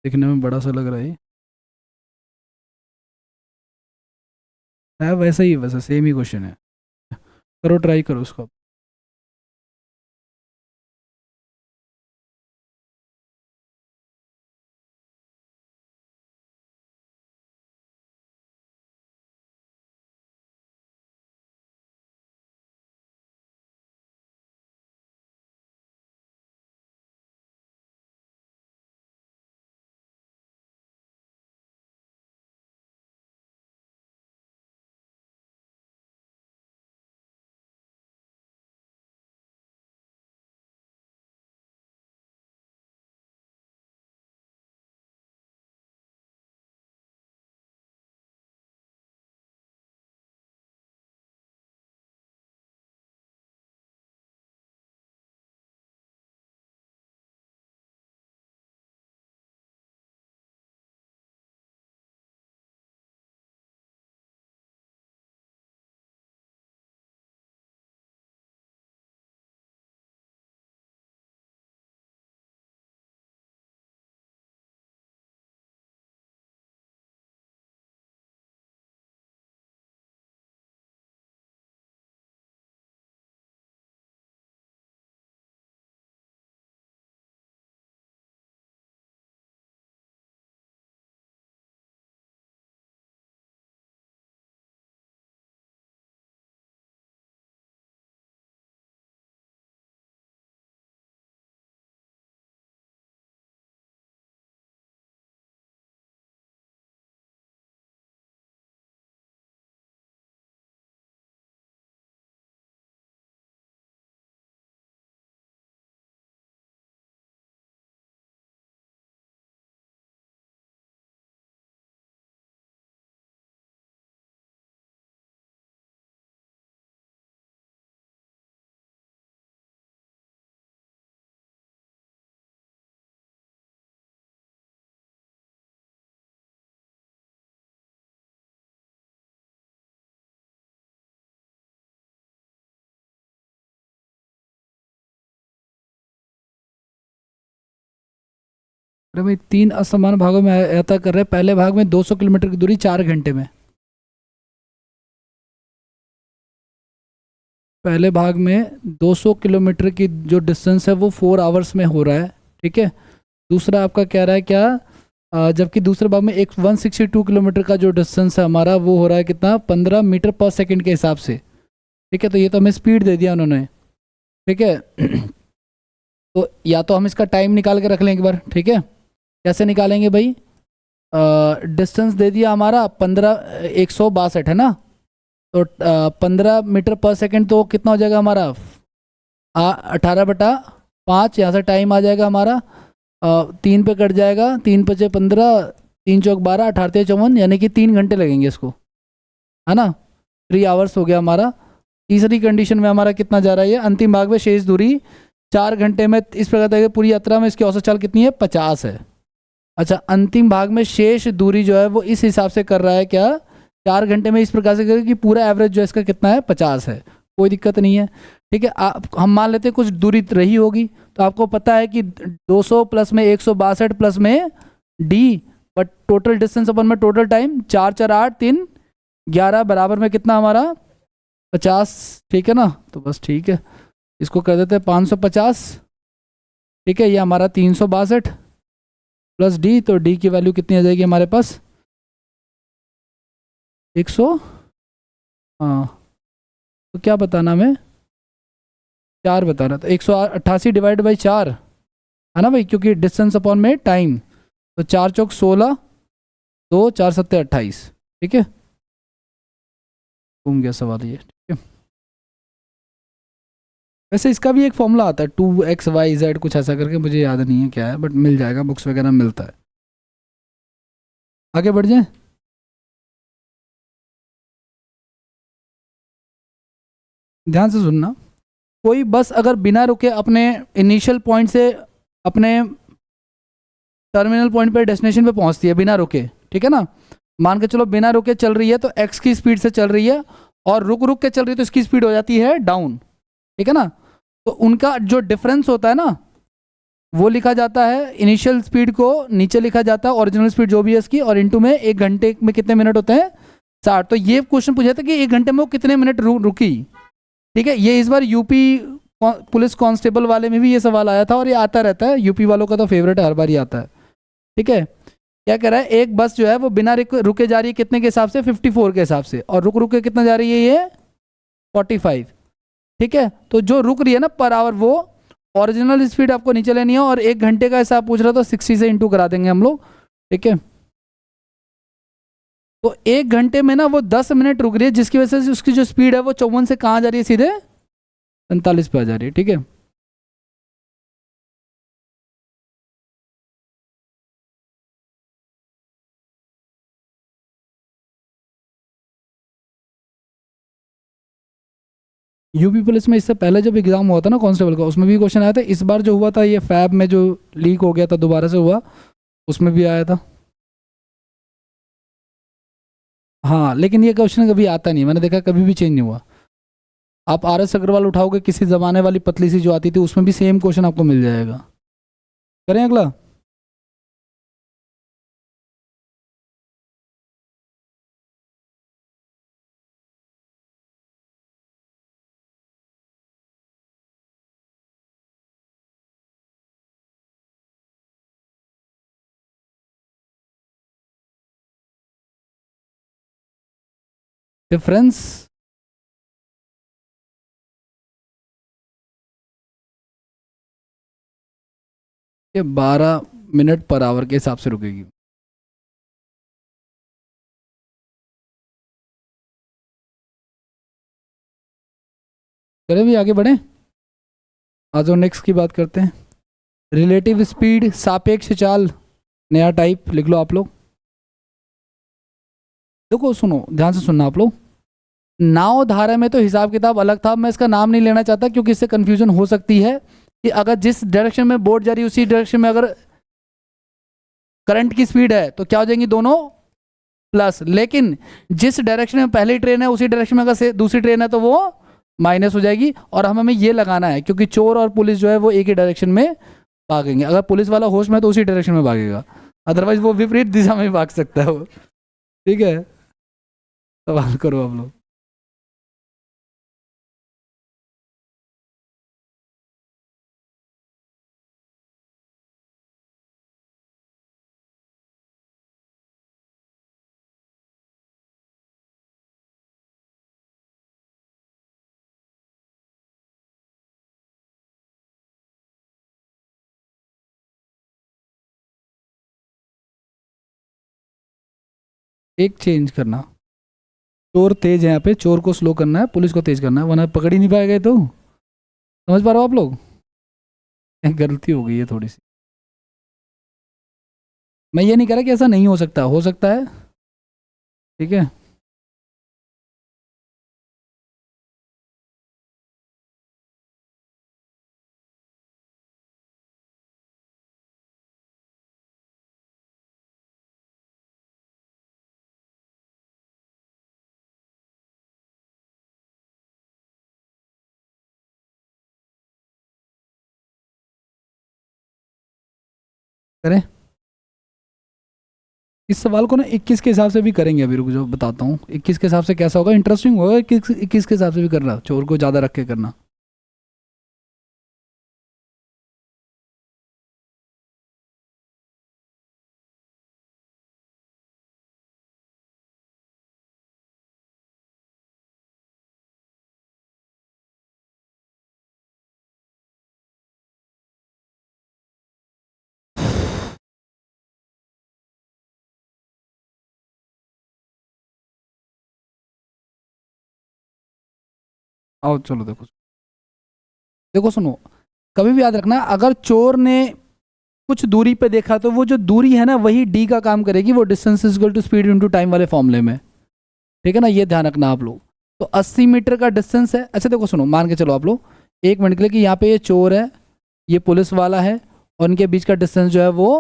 देखने में बड़ा सा लग रहा है वैसा ही, वैसा सेम ही क्वेश्चन है। करो, ट्राई करो उसको। अरे भाई 3 असमान भागों में यात्रा कर रहे हैं, पहले भाग में 200 किलोमीटर की दूरी 4 घंटे में, पहले भाग में 200 किलोमीटर की जो डिस्टेंस है वो 4 आवर्स में हो रहा है, ठीक है। दूसरा आपका कह रहा है क्या, जबकि दूसरे भाग में एक 162 किलोमीटर का जो डिस्टेंस है हमारा वो हो रहा है कितना, 15 मीटर पर सेकंड के हिसाब से, ठीक है। तो ये तो हमें स्पीड दे दिया उन्होंने, ठीक है। तो या तो हम इसका टाइम निकाल के रख लें एक बार, ठीक है। कैसे निकालेंगे भाई, डिस्टेंस दे दिया हमारा 162 है ना, तो 15 मीटर पर सेकंड तो कितना हो जाएगा हमारा, 18/5। यहाँ से टाइम आ जाएगा हमारा 3 पे कट जाएगा, 3 × 5 = 15, 3 × 4 = 12, 18 × 54, यानी कि 3 घंटे लगेंगे इसको, है ना। 3 आवर्स हो गया हमारा। तीसरी कंडीशन में हमारा कितना जा रहा है, ये अंतिम भाग में शेष दूरी 4 घंटे में, इस प्रकार पूरी यात्रा में इसकी औसत चाल कितनी है, 50 है। अच्छा, अंतिम भाग में शेष दूरी जो है वो इस हिसाब से कर रहा है क्या, 4 घंटे में इस प्रकार से करें कि पूरा एवरेज जो है इसका कितना है, 50 है, कोई दिक्कत नहीं है, ठीक है। हम मान लेते हैं कुछ दूरी रही होगी, तो आपको पता है कि 200 प्लस में 162 प्लस में डी, बट टोटल डिस्टेंस अपन में टोटल टाइम 4 4 8 3 11 बराबर में कितना हमारा 50, ठीक है ना। तो बस ठीक है, इसको कर देते हैं 550, ठीक है। ये हमारा 362 प्लस डी, तो डी की वैल्यू कितनी आ जाएगी हमारे पास 100, हाँ तो क्या बताना हमें, 4 बताना, तो 188 डिवाइड बाई 4 है ना भाई, क्योंकि डिस्टेंस अपॉन में टाइम, तो 4 चौक 16, 2 4 7 28, ठीक है। घूम गया सवाल ये, ठीक है। वैसे इसका भी एक फॉर्मूला आता है 2xyz कुछ ऐसा करके, मुझे याद नहीं है क्या है, बट मिल जाएगा, बुक्स वगैरह में मिलता है। आगे बढ़ जाए, ध्यान से सुनना। कोई बस अगर बिना रुके अपने इनिशियल पॉइंट से अपने टर्मिनल पॉइंट पर डेस्टिनेशन पे पहुंचती है बिना रुके, ठीक है ना। मान के चलो बिना रुके चल रही है तो x की स्पीड से चल रही है, और रुक रुक के चल रही है तो इसकी स्पीड हो जाती है डाउन, ठीक है ना। तो उनका जो डिफरेंस होता है ना, वो लिखा जाता है, इनिशियल स्पीड को नीचे लिखा जाता है, ओरिजिनल स्पीड जो भी है इसकी, और इनटू में 1 घंटे में कितने मिनट होते हैं 60। तो ये क्वेश्चन पूछा था कि 1 घंटे में वो कितने मिनट रुकी, ठीक है। ये इस बार यूपी पुलिस कांस्टेबल वाले में भी ये सवाल आया था, और ये आता रहता है, यूपी वालों का तो फेवरेट है, हर बार ही आता है, ठीक है। क्या कह रहा है, एक बस जो है वो बिना रुके जा रही है कितने के हिसाब से, 54 के हिसाब से, और रुक रुक के कितना जा रही है ये 45, ठीक है। तो जो रुक रही है ना पर आवर, वो ओरिजिनल स्पीड आपको नीचे लेनी है, और 1 घंटे का हिसाब पूछ रहा तो 60 से इंटू करा देंगे हम लोग, ठीक है। तो 1 घंटे में ना वो 10 मिनट रुक रही है, जिसकी वजह से उसकी जो स्पीड है वो 54 से कहाँ जा रही है, सीधे 45 पे आ जा रही है, ठीक है। यूपी पुलिस में इससे पहले जब एग्जाम हुआ था ना कांस्टेबल का, उसमें भी क्वेश्चन आया था। इस बार जो हुआ था ये फैब में जो लीक हो गया था, दोबारा से हुआ, उसमें भी आया था। हाँ, लेकिन ये क्वेश्चन कभी आता नहीं, मैंने देखा कभी भी चेंज नहीं हुआ। आप RS अग्रवाल उठाओगे, किसी ज़माने वाली पतली सी जो आती थी, उसमें भी सेम क्वेश्चन आपको मिल जाएगा। करें अगला, डिफरेंस ये 12 मिनट पर आवर के हिसाब से रुकेगी। चलिए भी आगे बढ़ें, आज और नेक्स्ट की बात करते हैं। रिलेटिव स्पीड, सापेक्ष चाल, नया टाइप लिख लो आप लोग। देखो सुनो, ध्यान से सुनना आप लोग। नाव धारा में तो हिसाब किताब अलग था, मैं इसका नाम नहीं लेना चाहता क्योंकि इससे कंफ्यूजन हो सकती है कि अगर जिस डायरेक्शन में बोट जा रही है उसी डायरेक्शन में अगर करंट की स्पीड है तो क्या हो जाएंगी दोनों प्लस, लेकिन जिस डायरेक्शन में पहली ट्रेन है उसी डायरेक्शन में अगर दूसरी ट्रेन है तो वो माइनस हो जाएगी। और हमें ये लगाना है क्योंकि चोर और पुलिस जो है वो एक ही डायरेक्शन में भागेंगे। अगर पुलिस वाला होश में है तो उसी डायरेक्शन में भागेगा, अदरवाइज वो विपरीत दिशा में भाग सकता है वो। ठीक है, सवाल करो आप लोग। एक चेंज करना, चोर तेज है, यहाँ पे चोर को स्लो करना है, पुलिस को तेज करना है, वरना पकड़ ही नहीं पाएगा ये तो। समझ पा रहे हो आप लोग? गलती हो गई है थोड़ी सी। मैं ये नहीं कह रहा कि ऐसा नहीं हो सकता है। ठीक है, करें इस सवाल को ना 21 के हिसाब से भी करेंगे। अभी रुक जाओ बताता हूँ 21 के हिसाब से कैसा होगा, इंटरेस्टिंग होगा। 21 के हिसाब से भी करना, चोर को ज़्यादा रख के करना। आओ चलो देखो, देखो सुनो, कभी भी याद रखना, अगर चोर ने कुछ दूरी पे देखा तो वो जो दूरी है ना वही डी का काम करेगी, वो distance is equal to speed into time वाले फॉर्मूले में। ठीक है ना, ये ध्यान रखना आप लोग। तो 80 मीटर का डिस्टेंस है। अच्छा देखो सुनो, मान के चलो आप लोग 1 मिनट के लिए कि यहाँ पे ये चोर है, ये पुलिस वाला है, और इनके बीच का डिस्टेंस जो है वो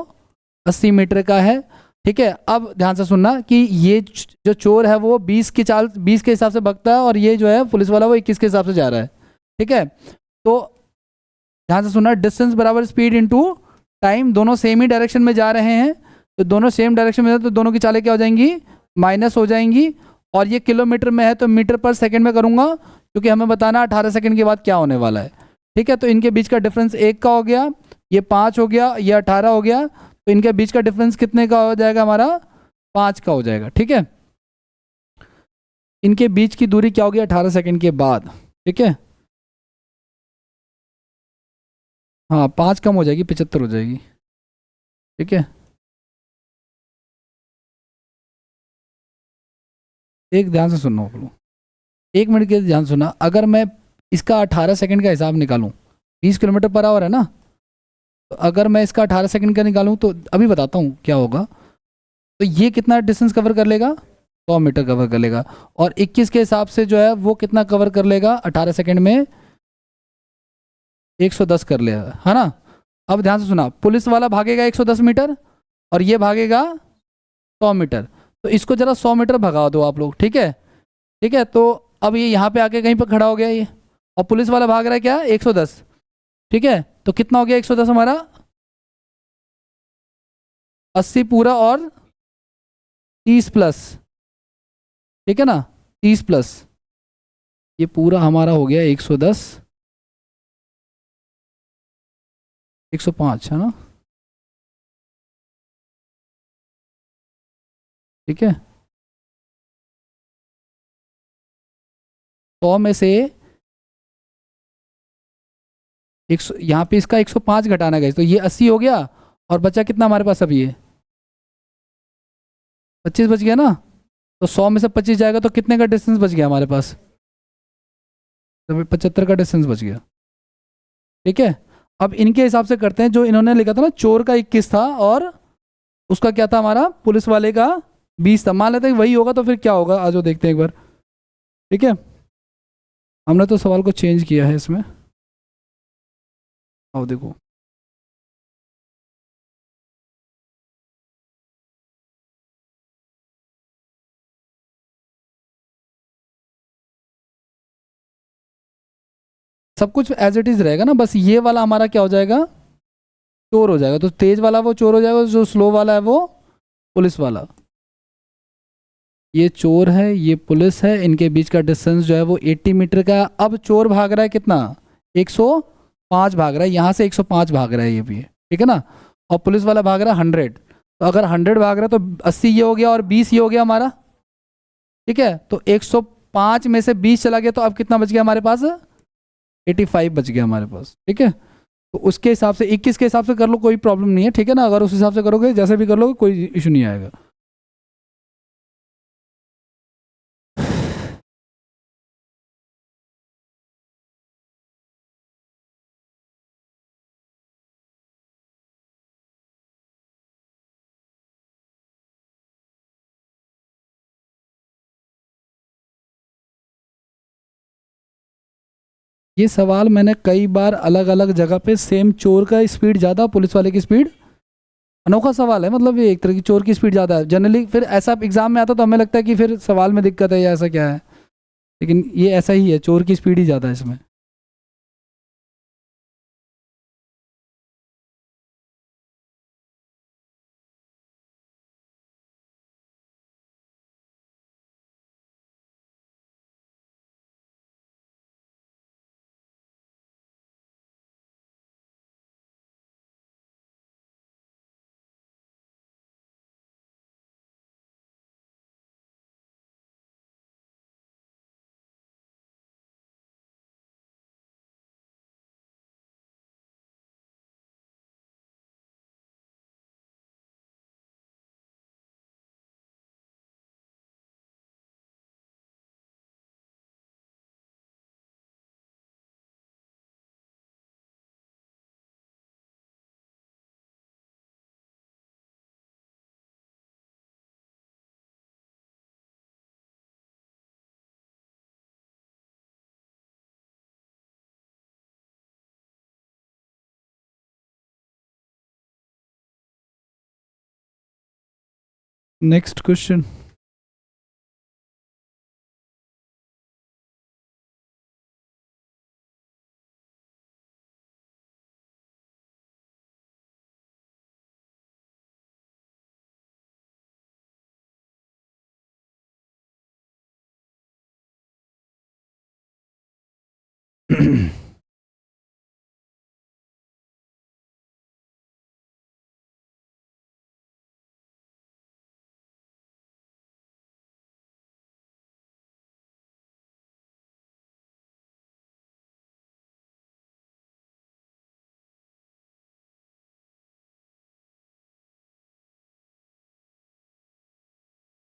80 मीटर का है। ठीक है, अब ध्यान से सुनना कि ये जो चोर है वो 20 के हिसाब से भगता है, और ये जो है पुलिस वाला वो 21 के हिसाब से जा रहा है। ठीक है, तो ध्यान से सुनना, डिस्टेंस बराबर स्पीड इनटू टाइम, दोनों सेम ही डायरेक्शन में जा रहे हैं, तो दोनों सेम डायरेक्शन में, तो दोनों की चालें क्या हो जाएंगी, माइनस हो जाएंगी। और ये किलोमीटर में है तो मीटर पर सेकंड में करूंगा, क्योंकि हमें बताना 18 सेकंड के बाद क्या होने वाला है। ठीक है, तो इनके बीच का डिफरेंस 1 का हो गया, ये 5 हो गया, ये 18 हो गया, तो इनके बीच का डिफरेंस कितने का हो जाएगा हमारा, 5 का हो जाएगा। ठीक है, इनके बीच की दूरी क्या होगी 18 सेकंड के बाद। ठीक है, हाँ 5 कम हो जाएगी, 75 हो जाएगी। ठीक है, एक ध्यान से सुनो आप लोग, 1 मिनट के ध्यान सुना, अगर मैं इसका 18 सेकंड का हिसाब निकालूं, 20 किलोमीटर पर आवर है ना, तो अगर मैं इसका 18 सेकंड का निकालूं तो अभी बताता हूँ क्या होगा। तो ये कितना डिस्टेंस कवर कर लेगा, 100 मीटर कवर कर लेगा, और 21 के हिसाब से जो है वो कितना कवर कर लेगा 18 सेकंड में, 110 कर लेगा, है ना। अब ध्यान से सुना, पुलिस वाला भागेगा 110 मीटर, और ये भागेगा 100 मीटर, तो इसको जरा 100 मीटर भगा दो आप लोग। ठीक है, ठीक है, तो अब ये यहाँ पे आके कहीं पर खड़ा हो गया ये, और पुलिस वाला भाग रहा है क्या 110। ठीक है, तो कितना हो गया 110 हमारा, 80 पूरा और 30 प्लस। ठीक है ना, 30 प्लस, ये पूरा हमारा हो गया 110, 105 है ना। ठीक है, 100 में से एक सौ, यहाँ पे इसका 105 घटाना गया, तो ये 80 हो गया, और बचा कितना हमारे पास अब, ये 25 बच गया ना। तो 100 में से 25 जाएगा तो कितने का डिस्टेंस बच गया हमारे पास, तो 75 का डिस्टेंस बच गया। ठीक है, अब इनके हिसाब से करते हैं, जो इन्होंने लिखा था ना, चोर का 21 था और उसका क्या था हमारा, पुलिस वाले का 20 था, मान लेते हैं वही होगा, तो फिर क्या होगा आज वो देखते हैं एक बार। ठीक है, हमने तो सवाल को चेंज किया है इसमें, आओ देखो। सब कुछ एज इट इज रहेगा ना, बस ये वाला हमारा क्या हो जाएगा, चोर हो जाएगा। तो तेज वाला वो चोर हो जाएगा, जो स्लो वाला है वो पुलिस वाला। ये चोर है, ये पुलिस है, इनके बीच का डिस्टेंस जो है वो 80 मीटर का। अब चोर भाग रहा है कितना, 105 भाग रहा है, यहाँ से 105 भाग रहा है ये भी, ठीक है ना। और पुलिस वाला भाग रहा है 100। तो अगर 100 भाग रहा है तो 80 ये हो गया और 20 ये हो गया हमारा, ठीक है। तो 105 में से 20 चला गया, तो अब कितना बच गया हमारे पास, 85 बच गया हमारे पास, ठीक है। तो उसके हिसाब से 21 के हिसाब से कर लो, कोई प्रॉब्लम नहीं है, ठीक है ना। अगर उस हिसाब से करोगे, जैसे भी कर लोगे, कोई इशू नहीं आएगा। ये सवाल मैंने कई बार अलग अलग जगह पे, सेम चोर का स्पीड ज़्यादा, पुलिस वाले की स्पीड, अनोखा सवाल है। मतलब ये एक तरह की चोर की स्पीड ज़्यादा है जनरली, फिर ऐसा एग्जाम में आता तो हमें लगता है कि फिर सवाल में दिक्कत है या ऐसा क्या है, लेकिन ये ऐसा ही है, चोर की स्पीड ही ज़्यादा है इसमें। Next question.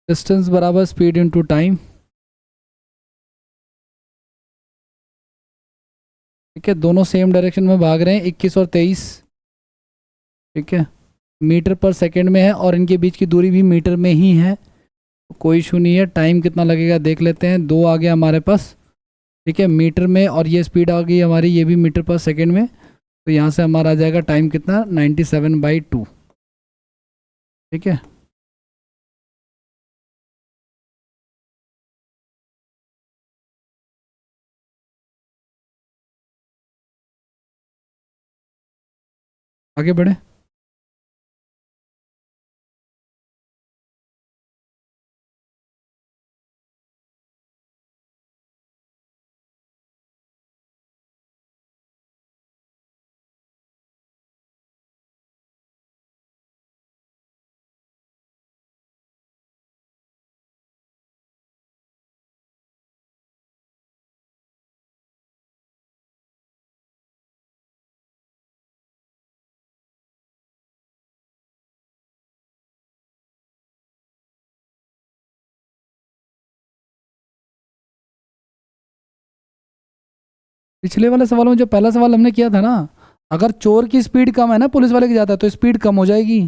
डिस्टेंस बराबर स्पीड इनटू टाइम, ठीक है। दोनों सेम डायरेक्शन में भाग रहे हैं, 21 और 23, ठीक है। मीटर पर सेकंड में है और इनके बीच की दूरी भी मीटर में ही है, तो कोई इशू नहीं है। टाइम कितना लगेगा देख लेते हैं। 2 आ गया हमारे पास, ठीक है, मीटर में, और ये स्पीड आ गई हमारी, ये भी मीटर पर सेकंड में। तो यहाँ से हमारा आ जाएगा टाइम कितना, 97/2, ठीक है। आगे बढ़े। पिछले वाले सवालों में जो पहला सवाल हमने किया था ना, अगर चोर की स्पीड कम है ना पुलिस वाले की ज़्यादा है, तो स्पीड कम हो जाएगी,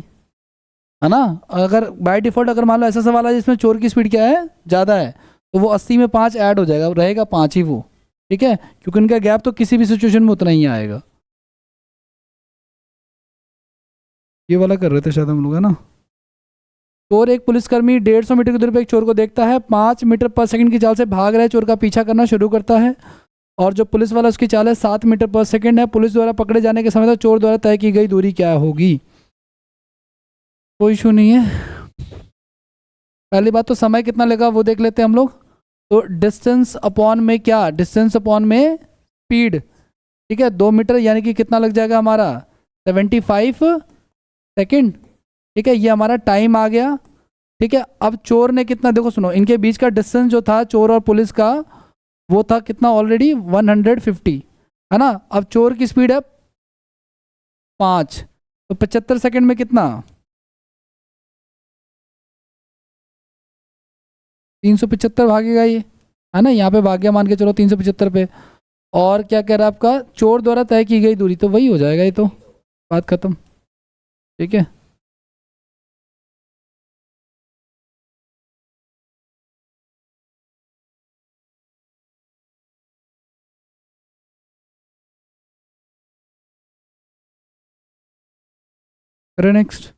है ना। अगर बाय डिफॉल्ट अगर मान लो ऐसा सवाल है जिसमें चोर की स्पीड क्या है, ज़्यादा है, तो वो 80 में 5 ऐड हो जाएगा, रहेगा 5 ही वो, ठीक है, क्योंकि उनका गैप तो किसी भी सिचुएशन में उतना ही आएगा। ये वाला कर रहे थे शायद हम लोग, है ना। चोर, एक पुलिसकर्मी 150 मीटर की दूरी पर एक चोर को देखता है, 5 मीटर पर सेकंड की चाल से भाग रहे चोर का पीछा करना शुरू करता है। और जो पुलिस वाला उसकी चाल है 7 मीटर पर सेकेंड है। पुलिस द्वारा पकड़े जाने के समय तो चोर द्वारा तय की गई दूरी क्या होगी? कोई इशू नहीं है। पहली बात तो समय कितना लगा वो देख लेते हैं हम लोग। तो डिस्टेंस अपॉन में क्या, डिस्टेंस अपॉन में स्पीड, ठीक है। 2 मीटर यानी कि कितना लग जाएगा हमारा 75 सेकेंड, ठीक है। ये हमारा टाइम आ गया, ठीक है। अब चोर ने कितना, देखो सुनो, इनके बीच का डिस्टेंस जो था चोर और पुलिस का वो था कितना ऑलरेडी 150, है ना। अब चोर की स्पीड है 5, तो 75 सेकेंड में कितना 375 भागेगा ये, है ना। यहाँ पे भाग्य मान के चलो 375 पे। और क्या कह रहा है आपका, चोर द्वारा तय की गई दूरी, तो वही हो जाएगा ये तो, बात खत्म, ठीक है। फिर नेक्स्ट।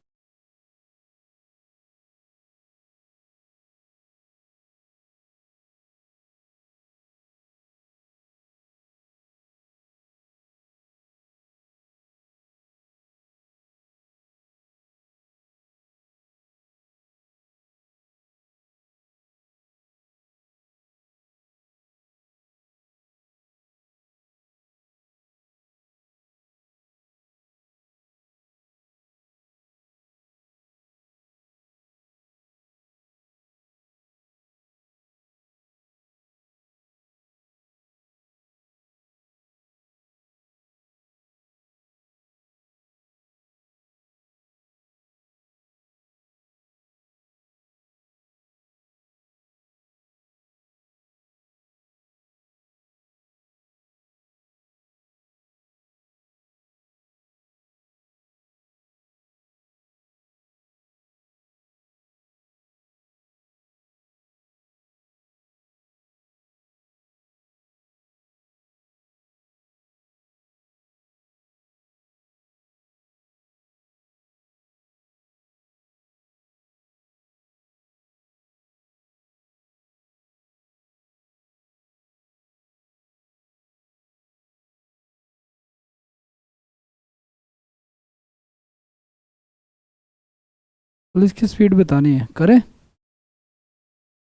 पुलिस की स्पीड बतानी है, करें।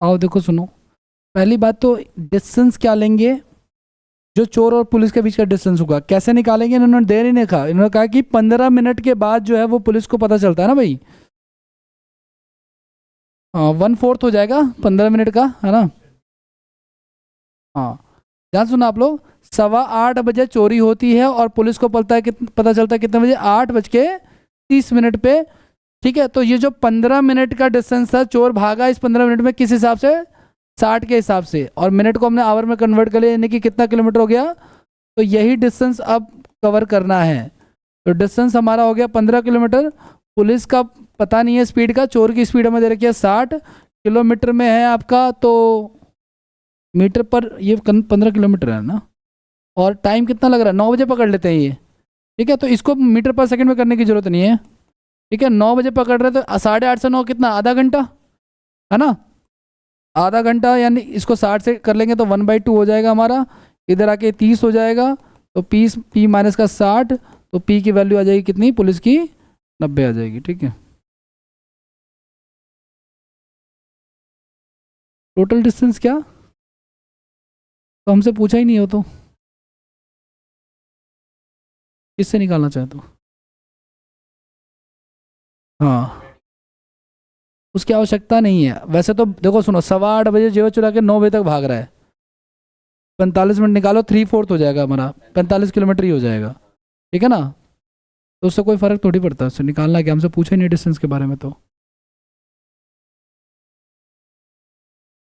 आओ देखो सुनो, पहली बात तो डिस्टेंस क्या लेंगे, जो चोर और पुलिस के बीच का डिस्टेंस होगा कैसे निकालेंगे, इन्होंने देर ही नहीं कहा, इन्होंने कहा कि 15 मिनट के बाद जो है वो पुलिस को पता चलता है ना भाई। 1/4 हो जाएगा 15 मिनट का, है ना। हाँ, ध्यान सुना आप लोग, 8:15 बजे चोरी होती है और पुलिस को पता चलता है कितने बजे, 8:30 पे, ठीक है। तो ये जो 15 मिनट का डिस्टेंस था, चोर भागा इस 15 मिनट में किस हिसाब से, 60 के हिसाब से, और मिनट को हमने आवर में कन्वर्ट कर लिया, यानी कि कितना किलोमीटर हो गया। तो यही डिस्टेंस अब कवर करना है। तो डिस्टेंस हमारा हो गया 15 किलोमीटर। पुलिस का पता नहीं है स्पीड का, चोर की स्पीड हमें दे रखी है 60 किलोमीटर में है आपका, तो मीटर पर ये 15 किलोमीटर है ना। और टाइम कितना लग रहा है, 9 बजे पकड़ लेते हैं ये, ठीक है। तो इसको मीटर पर सेकंड में करने की जरूरत नहीं है, ठीक है। 9 बजे पकड़ रहे तो 8:30 से 9 कितना, आधा घंटा, है ना। आधा घंटा यानी इसको 60 से कर लेंगे तो 1/2 हो जाएगा हमारा, इधर आके 30 हो जाएगा। तो पी माइनस का 60, तो पी की वैल्यू आ जाएगी कितनी, पुलिस की 90 आ जाएगी, ठीक है। टोटल डिस्टेंस क्या, तो हमसे पूछा ही नहीं हो तो किससे निकालना चाहे तो। हाँ, उसकी आवश्यकता नहीं है वैसे तो। देखो सुनो, 8:15 जेवर चुरा के 9 बजे तक भाग रहा है, 45 मिनट निकालो, 3/4 हो जाएगा हमारा, 45 किलोमीटर ही हो जाएगा, ठीक है ना। तो उससे कोई फर्क थोड़ी पड़ता है, उससे निकालना क्या, हमसे पूछा ही नहीं डिस्टेंस के बारे में तो।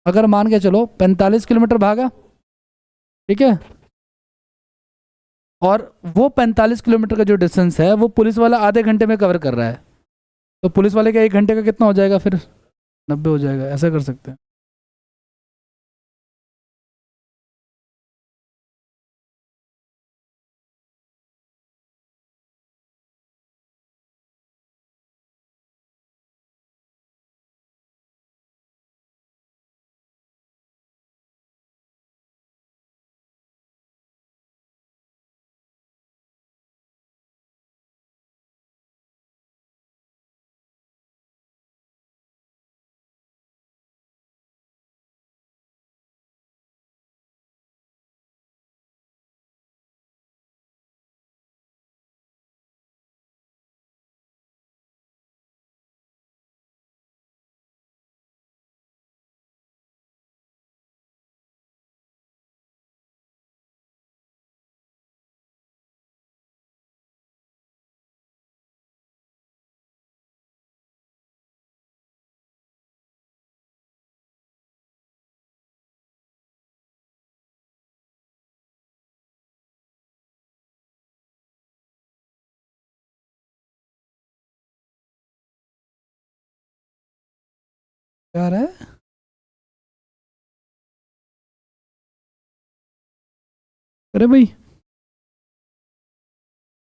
अगर मान के चलो 45 किलोमीटर भागा, ठीक है, और वो 45 किलोमीटर का जो डिस्टेंस है वो पुलिस वाला आधे घंटे में कवर कर रहा है, तो पुलिस वाले का 1 घंटे का कितना हो जाएगा फिर, 90 हो जाएगा, ऐसा कर सकते हैं। क्या आ रहा है? अरे भाई,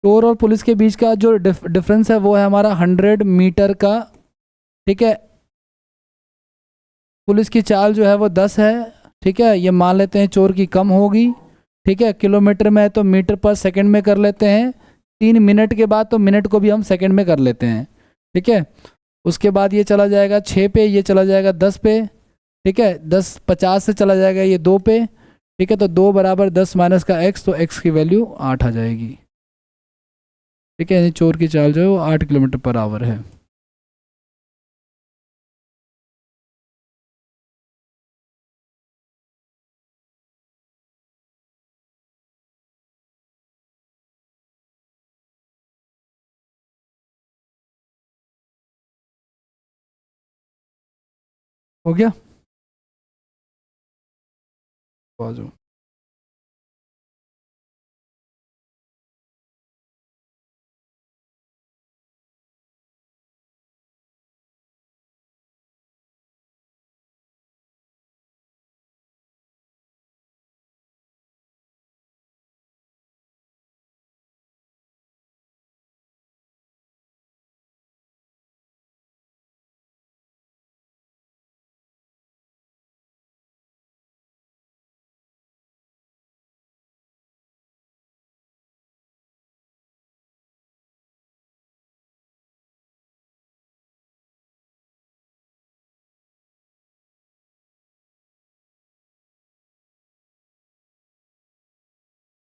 चोर और पुलिस के बीच का जो डिफरेंस है वो है हमारा 100 मीटर का। ठीक है, पुलिस की चाल जो है वो 10 है। ठीक है, ये मान लेते हैं चोर की कम होगी। ठीक है, किलोमीटर में है तो मीटर पर सेकंड में कर लेते हैं। 3 मिनट के बाद तो मिनट को भी हम सेकंड में कर लेते हैं। ठीक है, उसके बाद ये चला जाएगा 6 पे, ये चला जाएगा 10 पे। ठीक है, 10 50 से चला जाएगा ये 2 पे। ठीक है, तो 2 बराबर 10 माइनस का x, तो x की वैल्यू 8 आ जाएगी। ठीक है, यानी चोर की चाल जो है वो 8 किलोमीटर पर आवर है। हो गया? बाजू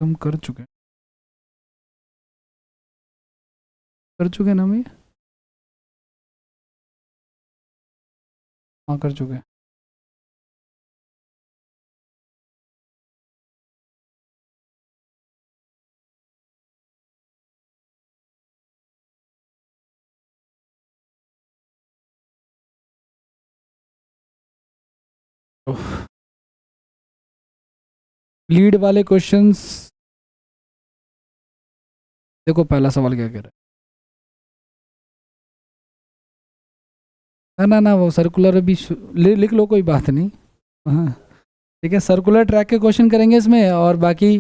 हम कर चुके ना हम ये? हाँ, कर चुके। लीड वाले क्वेश्चंस, देखो पहला सवाल क्या कह रहा है। ना ना, वो सर्कुलर भी लिख लो, कोई बात नहीं। हाँ, ठीक है, सर्कुलर ट्रैक के क्वेश्चन करेंगे इसमें, और बाकी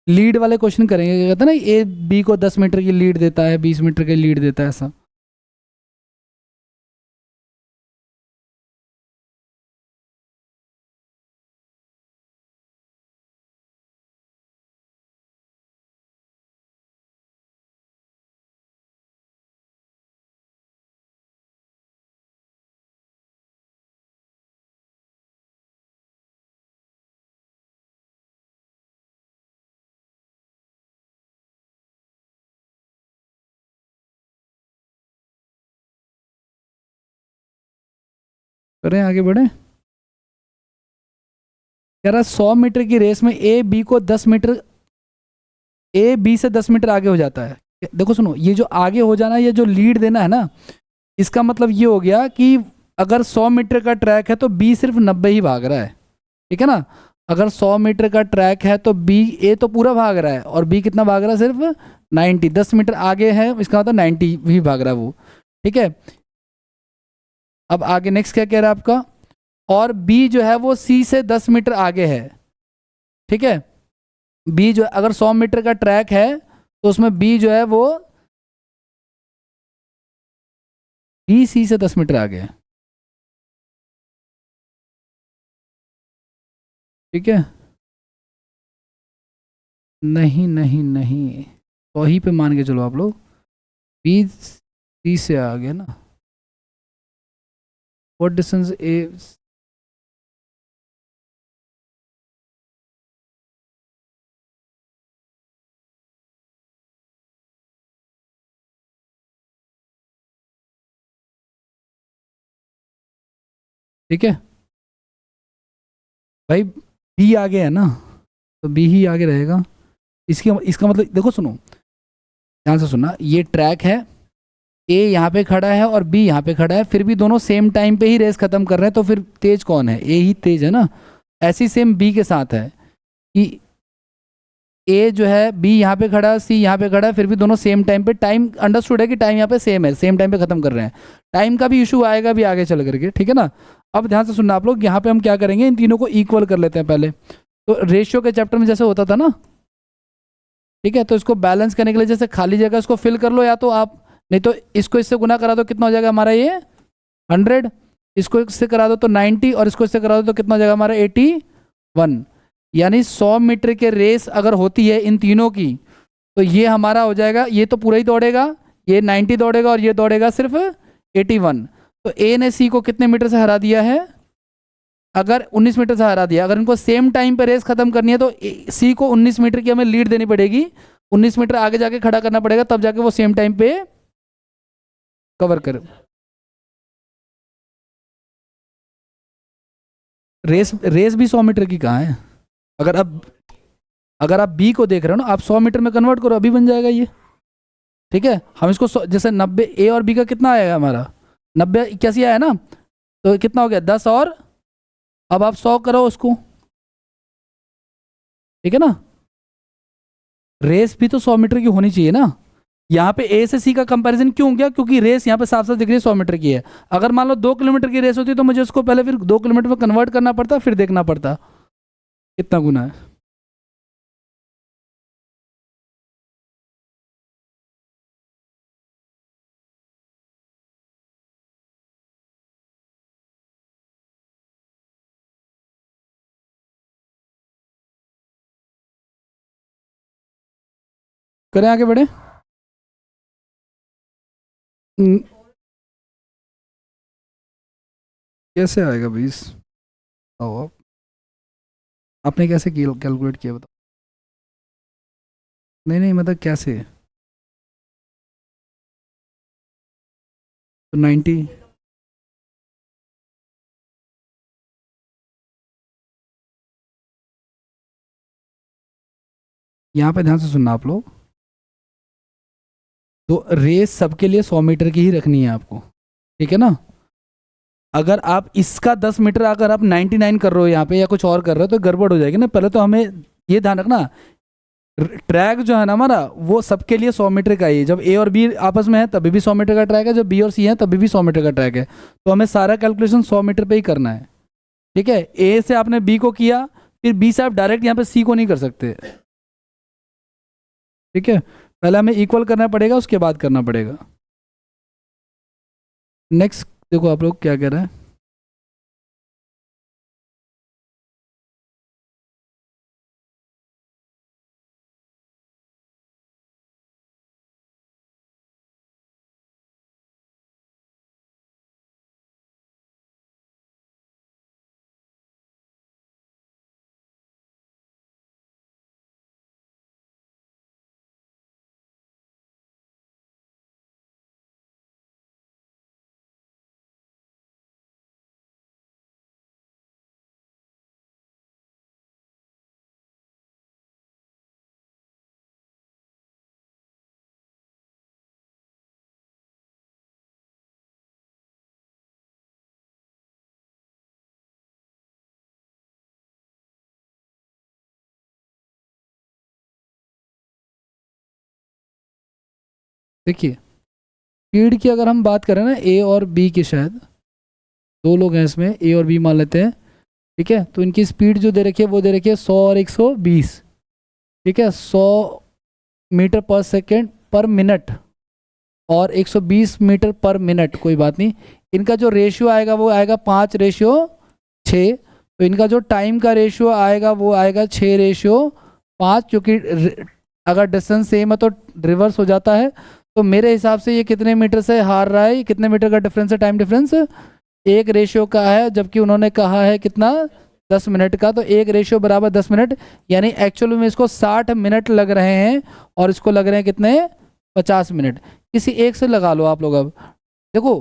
लीड वाले क्वेश्चन करेंगे। कहते हैं ना, ए बी को 10 मीटर की लीड देता है, 20 मीटर की लीड देता है, ऐसा। करें, आगे बढ़े। कह रहा 100 मीटर की रेस में ए बी को 10 मीटर, ए बी से 10 मीटर आगे हो जाता है। देखो सुनो, ये जो आगे हो जाना, ये जो लीड देना है ना, इसका मतलब ये हो गया कि अगर 100 मीटर का ट्रैक है तो बी सिर्फ 90 ही भाग रहा है। ठीक है ना, अगर 100 मीटर का ट्रैक है तो बी, ए तो पूरा भाग रहा है, और बी कितना भाग रहा है, सिर्फ 90। 10 मीटर आगे है, इसका मतलब 90 भी भाग रहा है वो। ठीक है, अब आगे नेक्स्ट क्या कह रहा है आपका, और बी जो है वो सी से 10 मीटर आगे है। ठीक है, बी जो अगर 100 मीटर का ट्रैक है तो उसमें बी जो है वो बी सी से 10 मीटर आगे है। ठीक है, नहीं नहीं नहीं, वही पे मान के चलो आप लोग, बी सी से आगे ना। व्हाट डिस्टेंस ए, ठीक है भाई, बी आगे है ना, तो बी ही आगे रहेगा। इसकी इसका मतलब देखो सुनो, ध्यान से सुनना, ये ट्रैक है, ए यहाँ पे खड़ा है और बी यहाँ पे खड़ा है, फिर भी दोनों सेम टाइम पे ही रेस खत्म कर रहे हैं, तो फिर तेज कौन है, ए ही तेज है ना। ऐसी सेम बी के साथ है कि ए जो है बी यहाँ पे खड़ा है, सी यहाँ पे खड़ा है, फिर भी दोनों सेम टाइम पे, टाइम अंडरस्टूड है कि टाइम यहाँ पे सेम है, सेम टाइम पे खत्म कर रहे हैं। टाइम का भी इशू आएगा भी आगे चल करके, ठीक है ना। अब ध्यान से सुनना आप लोग, यहाँ पे हम क्या करेंगे, इन तीनों को इक्वल कर लेते हैं पहले। तो रेशियो के चैप्टर में जैसे होता था ना, ठीक है, तो इसको बैलेंस करने के लिए जैसे खाली जगह इसको फिल कर लो, या तो आप, नहीं तो इसको इससे गुना करा दो, कितना हो जाएगा हमारा ये 100, इसको इससे करा दो तो 90, और इसको इससे करा दो तो कितना हो जाएगा हमारा 81। यानी 100 मीटर के रेस अगर होती है इन तीनों की, तो ये हमारा हो जाएगा, ये तो पूरा ही दौड़ेगा, ये 90 दौड़ेगा और ये दौड़ेगा सिर्फ 81। तो ए ने सी को कितने मीटर से हरा दिया है, अगर 19 मीटर से हरा दिया। अगर इनको सेम टाइम पे रेस खत्म करनी है तो सी को 19 मीटर की हमें लीड देनी पड़ेगी, 19 मीटर आगे जाके खड़ा करना पड़ेगा, तब जाके वो सेम टाइम पे कवर करे। रेस भी 100 मीटर की कहाँ है, अगर आप बी को देख रहे हो ना, आप 100 मीटर में कन्वर्ट करो, अभी बन जाएगा ये, ठीक है। हम इसको जैसे 90, ए और बी का कितना आएगा हमारा 90 81 आया ना, तो कितना हो गया 10, और अब आप 100 करो उसको, ठीक है ना। रेस भी तो 100 मीटर की होनी चाहिए ना। यहाँ पे ए से सी का कंपैरिजन क्यों गया, क्योंकि रेस यहाँ पे साफ साफ दिख रही है 100 मीटर की है। अगर मान लो 2 किलोमीटर की रेस होती तो मुझे उसको पहले फिर 2 किलोमीटर में कन्वर्ट करना पड़ता, फिर देखना पड़ता कितना गुना है। करें आगे बढ़े। कैसे आएगा 20, आओ आप, आपने कैसे कैलकुलेट किया बताओ। नहीं नहीं, मतलब कैसे, तो 90, यहाँ पे ध्यान से सुनना आप लोग, तो रेस सबके लिए 100 मीटर की ही रखनी है आपको, ठीक है ना। अगर आप इसका 10 मीटर अगर आप 99 कर रहे हो यहाँ पे या कुछ और कर रहे हो तो गड़बड़ हो जाएगी ना। पहले तो हमें ये ध्यान रखना, ट्रैक जो है ना हमारा वो सबके लिए 100 मीटर का ही है। जब ए और बी आपस में है तभी भी 100 मीटर का ट्रैक है, जब बी और सी है तभी भी 100 मीटर का ट्रैक है। तो हमें सारा कैलकुलेशन 100 मीटर पे ही करना है, ठीक है। ए से आपने बी को किया, फिर बी से आप डायरेक्ट यहाँ पे सी को नहीं कर सकते, ठीक है। पहले हमें इक्वल करना पड़ेगा, उसके बाद करना पड़ेगा। नेक्स्ट देखो आप लोग क्या कह रहे हैं। देखिए स्पीड की अगर हम बात करें ना, ए और बी की, शायद दो लोग हैं इसमें, ए और बी मान लेते हैं, ठीक है। तो इनकी स्पीड जो दे रखी है वो दे रखी है 100 और 120, ठीक है। 100 मीटर पर सेकेंड पर मिनट और 120 मीटर पर मिनट, कोई बात नहीं। इनका जो रेशियो आएगा वो आएगा 5:6। तो इनका जो टाइम का रेशियो आएगा वो आएगा 6:5, क्योंकि अगर डिस्टेंस सेम है तो रिवर्स हो जाता है। तो मेरे हिसाब से ये कितने मीटर से हार रहा है, कितने मीटर का डिफरेंस है, टाइम डिफरेंस 1 का है, जबकि उन्होंने कहा है कितना 10 मिनट का। तो 1 बराबर 10 मिनट, यानी एक्चुअल में इसको 60 मिनट लग रहे हैं और इसको लग रहे हैं कितने 50 मिनट। किसी एक से लगा लो आप लोग। अब देखो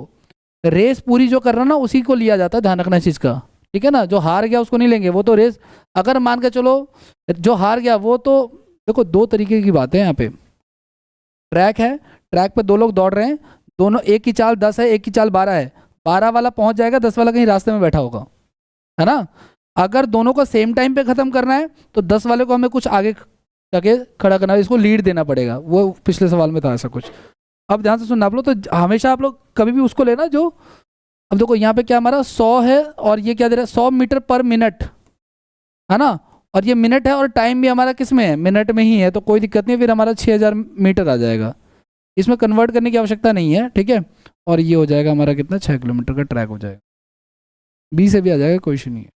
रेस पूरी जो कर रहा ना उसी को लिया जाता है, ध्यान रखना इस चीज़ का, ठीक है ना। जो हार गया उसको नहीं लेंगे, वो तो रेस अगर मान के चलो जो हार गया वो तो, देखो 2 तरीके की बात है यहाँ पे। ट्रैक है, ट्रैक पे 2 लोग दौड़ रहे हैं, दोनों एक की चाल 10 है, एक की चाल 12 है, 12 वाला पहुंच जाएगा, 10 वाला कहीं रास्ते में बैठा होगा, है ना। अगर दोनों को सेम टाइम पे खत्म करना है तो 10 वाले को हमें कुछ आगे जाके खड़ा करना, इसको लीड देना पड़ेगा, वो पिछले सवाल में था ऐसा कुछ। अब ध्यान से सुनना आप लोग, तो हमेशा आप लोग कभी भी उसको लेना जो, अब देखो यहाँ पे क्या हमारा 100 है और ये क्या दे रहा है 100 मीटर पर मिनट, है ना, और ये मिनट है और टाइम भी हमारा किस में है, मिनट में ही है, तो कोई दिक्कत नहीं, फिर हमारा 6000 मीटर आ जाएगा, इसमें कन्वर्ट करने की आवश्यकता नहीं है, ठीक है। और ये हो जाएगा हमारा कितना, 6 किलोमीटर का ट्रैक हो जाएगा, बी से भी आ जाएगा, कोई इशू नहीं है।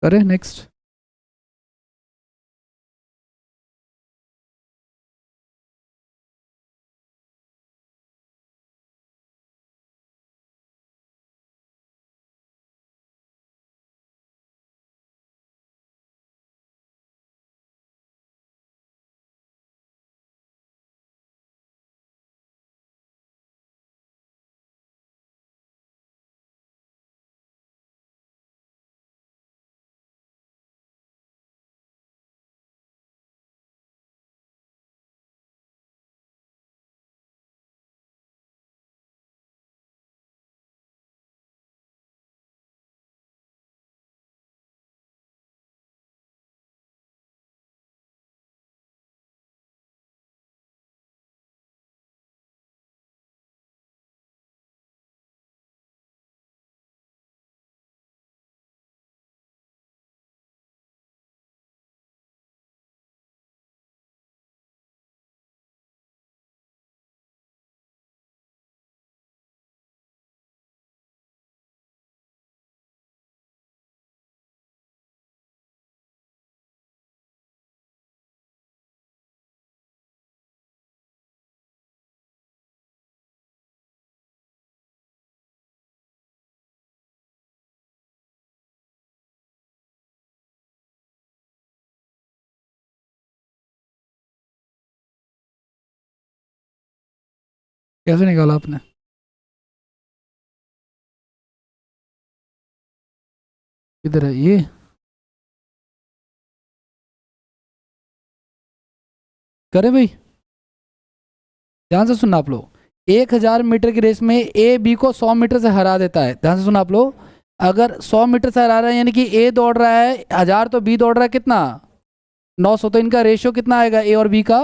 करें नेक्स्ट। कैसे निकाला आपने? किधर है ये? करे भाई, ध्यान से सुनना आप लोग, 1000 मीटर की रेस में ए बी को 100 मीटर से हरा देता है, ध्यान से सुना आप लोग, अगर 100 मीटर से हरा रहा है यानी कि ए दौड़ रहा है 1000 तो बी दौड़ रहा है कितना, 900, तो इनका रेशियो कितना आएगा ए और बी का,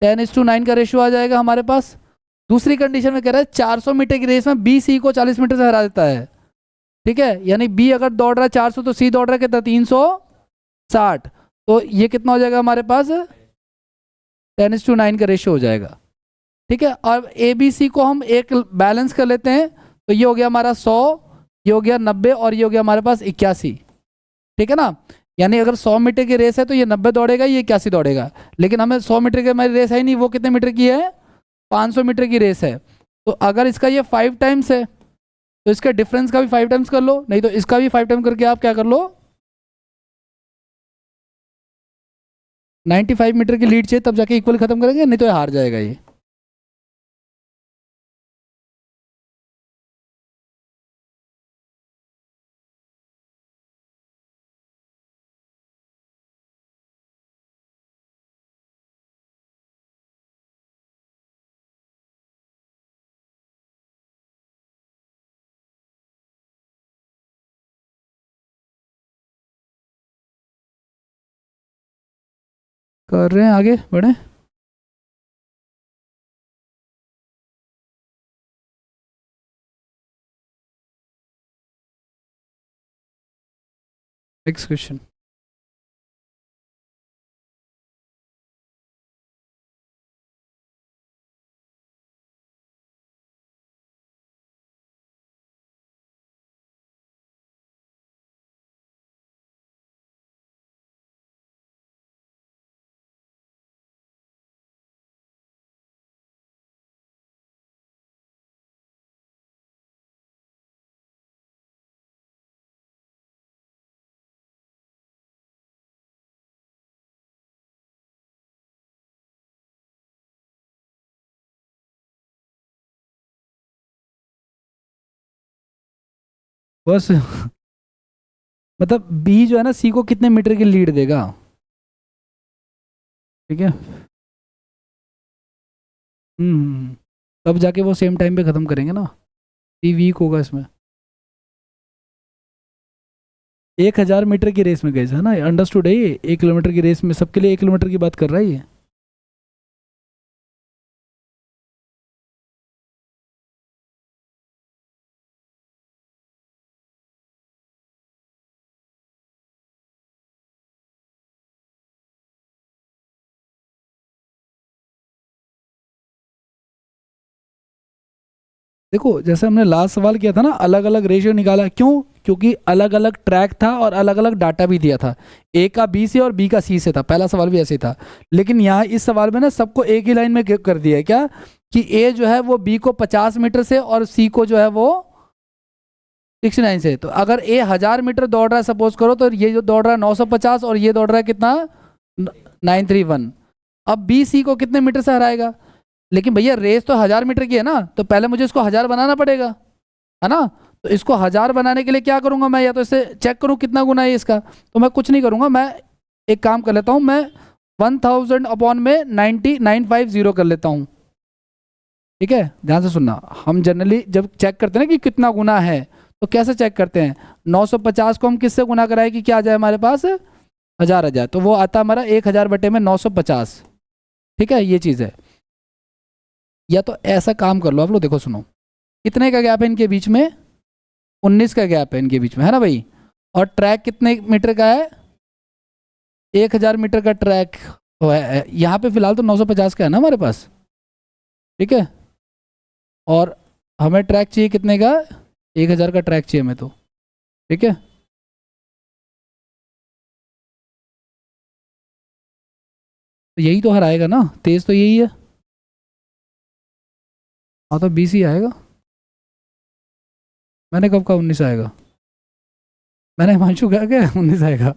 10:9 का रेशियो आ जाएगा हमारे पास। दूसरी कंडीशन में कह रहा है 400 मीटर की रेस में बी सी को 40 मीटर से हरा देता है, ठीक है, यानी बी अगर दौड़ रहा है 400 तो सी दौड़ रहा है कितना, 360, तो ये कितना हो जाएगा हमारे पास, 10:9 का रेशियो हो जाएगा, ठीक है। और ए बी सी को हम एक बैलेंस कर लेते हैं, तो ये हो गया हमारा 100, ये हो गया 90 और ये हो गया हमारे पास 81, ठीक है ना। यानी अगर 100 मीटर की रेस है तो ये 90 दौड़ेगा, ये 81 दौड़ेगा, लेकिन हमें 100 मीटर की हमारी रेस है ही नहीं, वो कितने मीटर की है, 500 मीटर की रेस है, तो अगर इसका ये 5 टाइम्स है तो इसका डिफरेंस का भी 5 टाइम्स कर लो, नहीं तो इसका भी 5 टाइम करके आप क्या कर लो, 95 मीटर की लीड चाहिए, तब जाके इक्वल खत्म करेंगे, नहीं तो ये हार जाएगा ये। कर रहे हैं, आगे बढ़े। Next question. बस मतलब बी जो है ना सी को कितने मीटर की लीड देगा, ठीक है। तब जाके वो सेम टाइम पे ख़त्म करेंगे ना, सी वीक होगा इसमें। 1000 मीटर की रेस में गए है ना, अंडरस्टूड है ये, 1 किलोमीटर की रेस में सबके लिए 1 किलोमीटर की बात कर रहा है ये। देखो जैसे हमने लास्ट सवाल किया था ना, अलग अलग रेशियो निकाला, क्यों? क्योंकि अलग अलग ट्रैक था और अलग अलग डाटा भी दिया था, ए का बी से और बी का सी से था, पहला सवाल भी ऐसे ही था। लेकिन यहाँ इस सवाल में ना सबको एक ही लाइन में कर दिया है क्या, कि ए जो है वो बी को 50 मीटर से और सी को जो है वो 69 से। तो अगर ए 1000 मीटर दौड़ रहा है सपोज करो, तो ये जो दौड़ रहा है 950 और ये दौड़ रहा है कितना, 931। अब बी सी को कितने मीटर से हराएगा? लेकिन भैया रेस तो 1000 मीटर की है ना, तो पहले मुझे इसको 1000 बनाना पड़ेगा, है ना। तो इसको 1000 बनाने के लिए क्या करूंगा मैं, या तो इसे चेक करूं कितना गुना है इसका। तो मैं कुछ नहीं करूंगा, मैं एक काम कर लेता हूं, मैं 1000 अपॉन में 90950 कर लेता हूं। ठीक है, ध्यान से सुनना, हम जनरली जब चेक करते हैं ना कि कितना गुना है, तो कैसे चेक करते हैं, 950 को हम किससे गुना कराएं कि क्या आ जाए हमारे पास, 1000 आ जाए। तो वो आता है हमारा 1000 बटे में 950। ठीक है, ये चीज़ है। या तो ऐसा काम कर लो आप लोग, देखो सुनो, कितने का गैप है इनके बीच में, 19 का गैप है इनके बीच में, है ना भाई। और ट्रैक कितने मीटर का है, 1000 मीटर का ट्रैक है। यहाँ पे फिलहाल तो 950 का है ना हमारे पास, ठीक है। और हमें ट्रैक चाहिए कितने का, 1000 का ट्रैक चाहिए हमें तो, ठीक है। तो यही तो हराएगा ना, तेज तो यही है। हाँ तो 20 ही आएगा। मैंने कब कहा 19 आएगा, मैंने हिमांशु कहा क्या 19 आएगा।